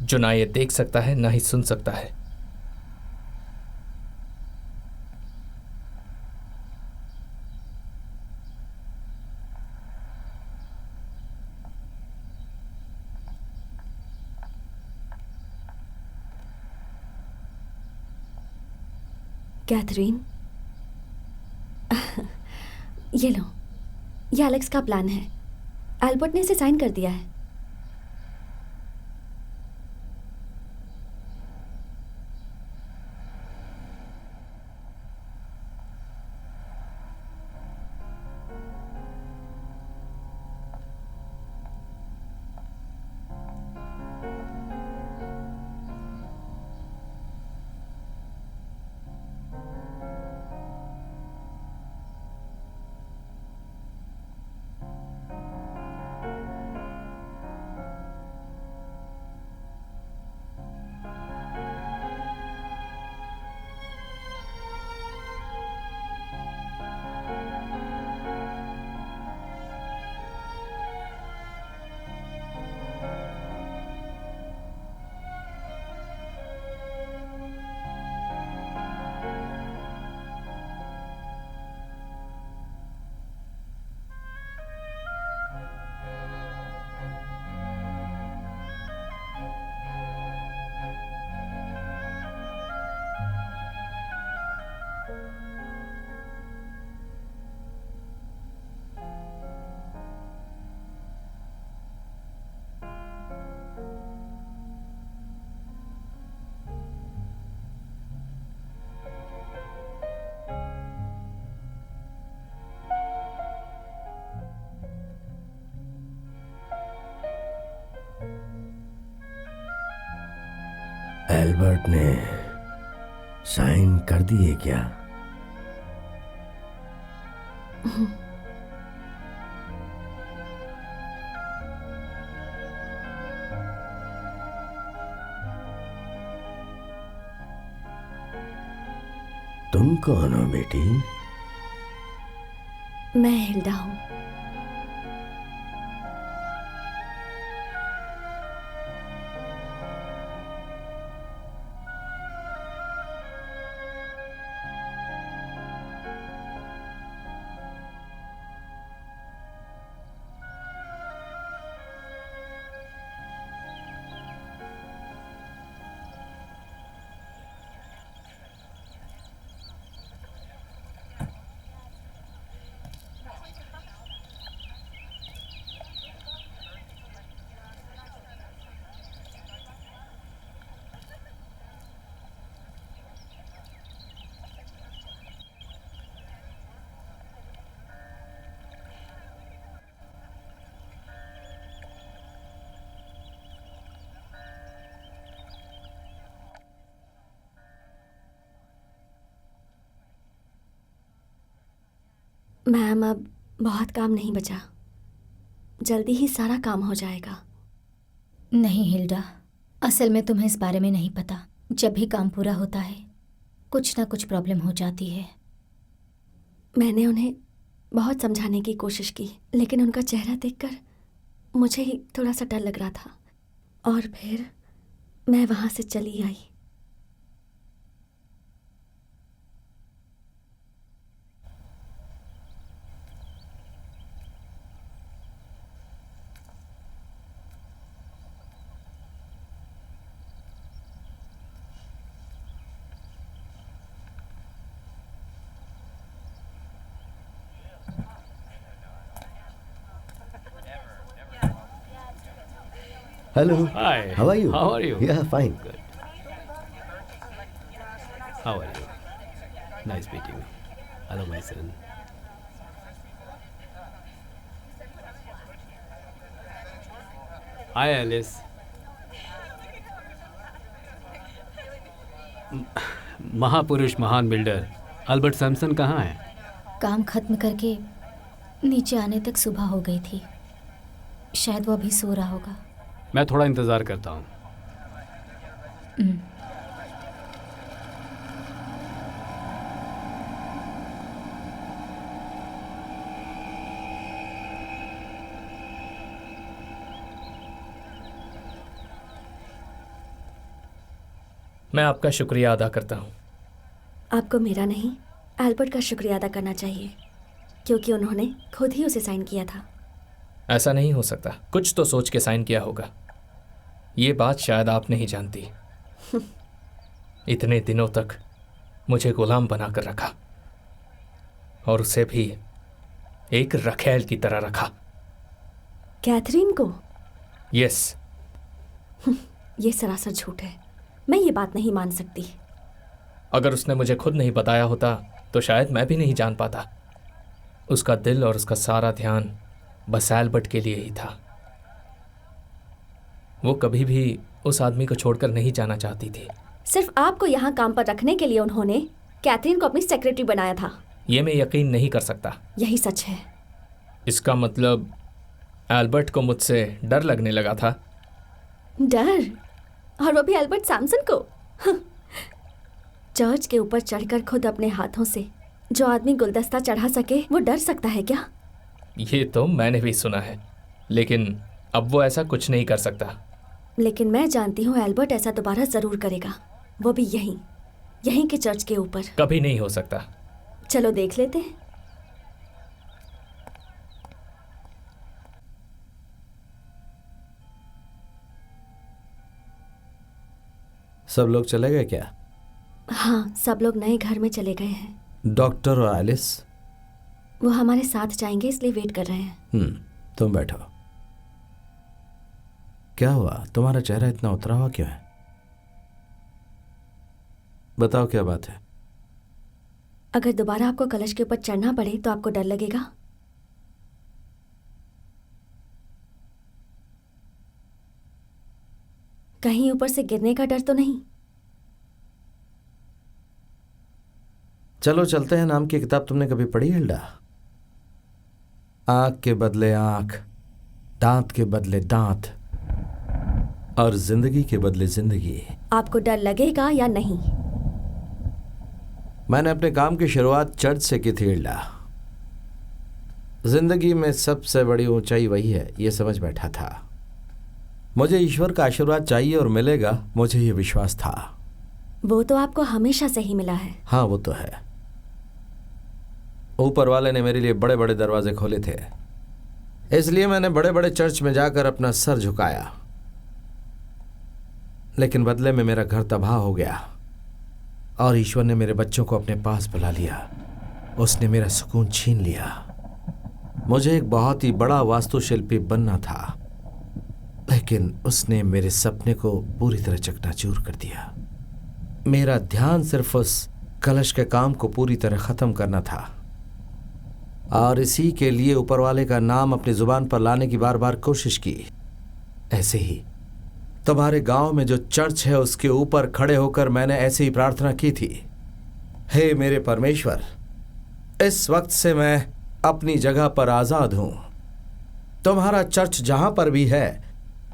जो ना ये देख सकता है ना ही सुन सकता है। कैथरीन, ये लो, ये एलेक्स का प्लान है। एल्बर्ट ने इसे साइन कर दिया है। एल्बर्ट ने साइन कर दिए क्या? तुम कौन हो बेटी? मैं हिल्डा हूँ। मैम अब बहुत काम नहीं बचा, जल्दी ही सारा काम हो जाएगा। नहीं हिल्डा, असल में तुम्हें इस बारे में नहीं पता। जब भी काम पूरा होता है कुछ ना कुछ प्रॉब्लम हो जाती है। मैंने उन्हें बहुत समझाने की कोशिश की, लेकिन उनका चेहरा देखकर मुझे ही थोड़ा सा डर लग रहा था, और फिर मैं वहाँ से चली आई। Hello. Hi. How are you? How are you? Yeah, fine. Good. How are you? Nice meeting you. Hello, my son. Hi, Alice. महापुरुष महान बिल्डर अल्बर्ट सैमसन कहाँ है? काम खत्म करके नीचे आने तक सुबह हो गई थी। शायद वो अभी सो रहा होगा। मैं थोड़ा इंतज़ार करता हूँ। मैं आपका शुक्रिया अदा करता हूँ। आपको मेरा नहीं, एल्बर्ट का शुक्रिया अदा करना चाहिए, क्योंकि उन्होंने खुद ही उसे साइन किया था। ऐसा नहीं हो सकता, कुछ तो सोच के साइन किया होगा। ये बात शायद आप नहीं जानती। इतने दिनों तक मुझे गुलाम बनाकर रखा, और उसे भी एक रखैल की तरह रखा। कैथरीन को? यस। ये सरासर झूठ है। मैं ये बात नहीं मान सकती। अगर उसने मुझे खुद नहीं बताया होता तो शायद मैं भी नहीं जान पाता। उसका दिल और उसका सारा ध्यान बस एल्बर्ट के लिए ही था। वो कभी भी उस आदमी को छोड़कर नहीं जाना चाहती थी। सिर्फ आपको यहाँ काम पर रखने के लिए उन्होंने कैथरीन को अपनी सेक्रेटरी बनाया था। ये मैं यकीन नहीं कर सकता। यही सच है। इसका मतलब एल्बर्ट को मुझसे डर लगने लगा था। डर? और वो भी एल्बर्ट सैमसन को? चर्च के ऊपर चढ़कर खुद अपने हाथों से जो आदमी गुलदस्ता चढ़ा सके, वो डर सकता है क्या? ये तो मैंने भी सुना है, लेकिन अब वो ऐसा कुछ नहीं कर सकता। लेकिन मैं जानती हूँ एल्बर्ट ऐसा दोबारा जरूर करेगा, वो भी यहीं के चर्च के ऊपर। कभी नहीं हो सकता। चलो देख लेते हैं। सब लोग चले गए क्या? हाँ, सब लोग नए घर में चले गए हैं। डॉक्टर और एलिस? वो हमारे साथ जाएंगे, इसलिए वेट कर रहे हैं। तुम बैठो। क्या हुआ, तुम्हारा चेहरा इतना उतरा हुआ क्यों है? बताओ क्या बात है। अगर दोबारा आपको कलश के ऊपर चढ़ना पड़े तो आपको डर लगेगा? कहीं ऊपर से गिरने का डर तो नहीं? चलो चलते हैं नाम की किताब तुमने कभी पढ़ी हिल्डा? आंख के बदले आंख, दांत के बदले दांत, और जिंदगी के बदले जिंदगी। आपको डर लगेगा या नहीं? मैंने अपने काम की शुरुआत चर्च से की थी हिल्डा। जिंदगी में सबसे बड़ी ऊंचाई वही है, ये समझ बैठा था। मुझे ईश्वर का आशीर्वाद चाहिए और मिलेगा, मुझे ये विश्वास था। वो तो आपको हमेशा से ही मिला है। हाँ, वो तो है। ऊपर वाले ने मेरे लिए बड़े बड़े दरवाजे खोले थे, इसलिए मैंने बड़े बड़े चर्च में जाकर अपना सर झुकाया। लेकिन बदले में मेरा घर तबाह हो गया और ईश्वर ने मेरे बच्चों को अपने पास बुला लिया। उसने मेरा सुकून छीन लिया। मुझे एक बहुत ही बड़ा वास्तुशिल्पी बनना था, लेकिन उसने मेरे सपने को पूरी तरह चकनाचूर कर दिया। मेरा ध्यान सिर्फ उस कलश के काम को पूरी तरह खत्म करना था, और इसी के लिए ऊपर वाले का नाम अपनी जुबान पर लाने की बार बार कोशिश की। ऐसे ही तुम्हारे गांव में जो चर्च है उसके ऊपर खड़े होकर मैंने ऐसे ही प्रार्थना की थी, हे मेरे परमेश्वर, इस वक्त से मैं अपनी जगह पर आजाद हूं। तुम्हारा चर्च जहां पर भी है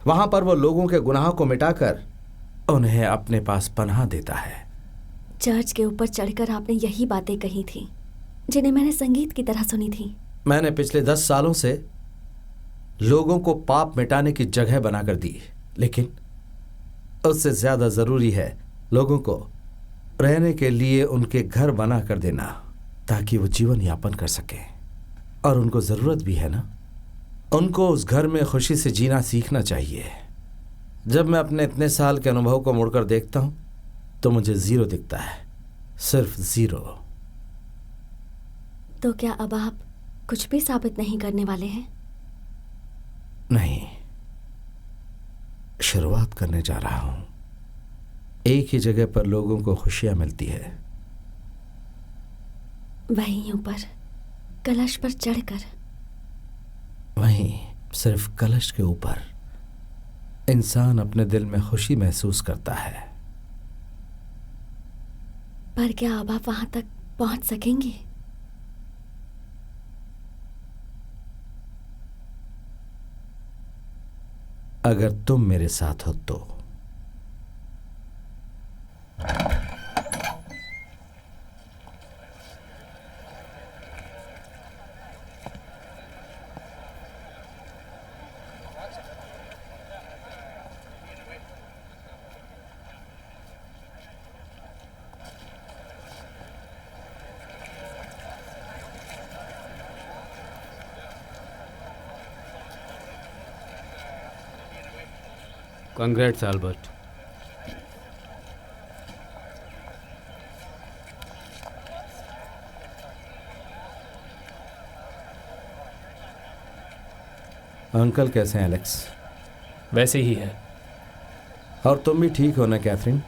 वहां पर वो लोगों के गुनाहों को मिटाकर उन्हें अपने पास पनाह देता है। चर्च के ऊपर चढ़कर आपने यही बातें कही थी जिन्हें मैंने संगीत की तरह सुनी थी। मैंने पिछले 10 सालों से लोगों को पाप मिटाने की जगह बनाकर दी, लेकिन उससे ज्यादा जरूरी है लोगों को रहने के लिए उनके घर बना कर देना ताकि वो जीवन यापन कर सकें। और उनको जरूरत भी है ना, उनको उस घर में खुशी से जीना सीखना चाहिए। जब मैं अपने इतने साल के अनुभव को मुड़कर देखता हूं तो मुझे 0 दिखता है, सिर्फ 0। तो क्या अब आप कुछ भी साबित नहीं करने वाले हैं? नहीं, शुरुआत करने जा रहा हूं। एक ही जगह पर लोगों को खुशियां मिलती है, वहीं ऊपर कलश पर चढ़कर। वहीं सिर्फ कलश के ऊपर इंसान अपने दिल में खुशी महसूस करता है। पर क्या अब आप वहां तक पहुंच सकेंगे? अगर तुम मेरे साथ हो तो। Congrats, Albert. अंकल कैसे हैं एलेक्स? वैसे ही है। और तुम भी ठीक हो ना कैथरीन?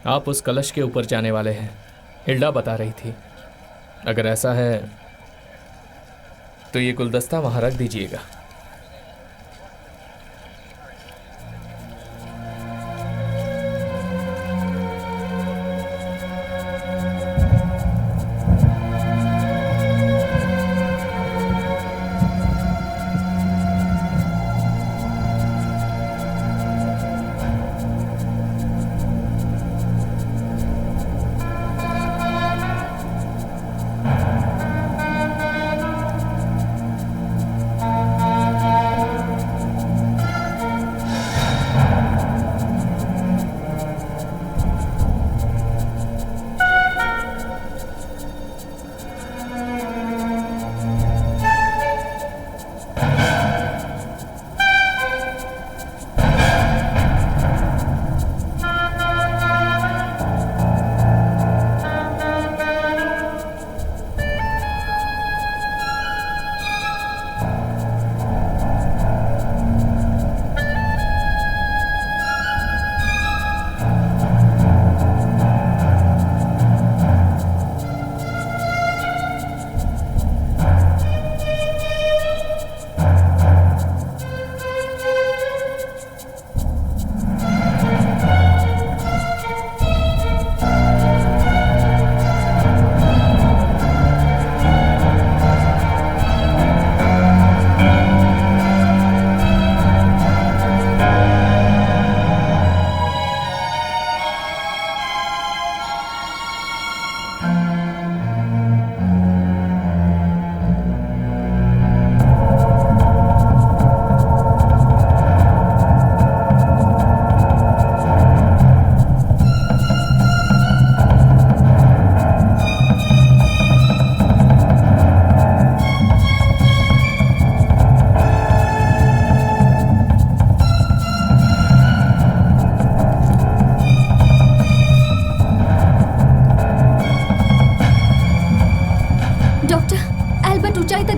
आप उस कलश के ऊपर जाने वाले हैं, हिल्डा बता रही थी। अगर ऐसा है तो ये गुलदस्ता वहां रख दीजिएगा।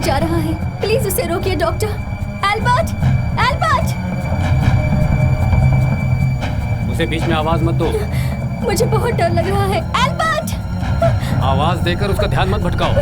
जा रहा है, प्लीज उसे रोकिए डॉक्टर। Albert, Albert! उसे बीच में आवाज मत दो। मुझे बहुत डर लग रहा है। एल्बर्ट! आवाज देकर उसका ध्यान मत भटकाओ।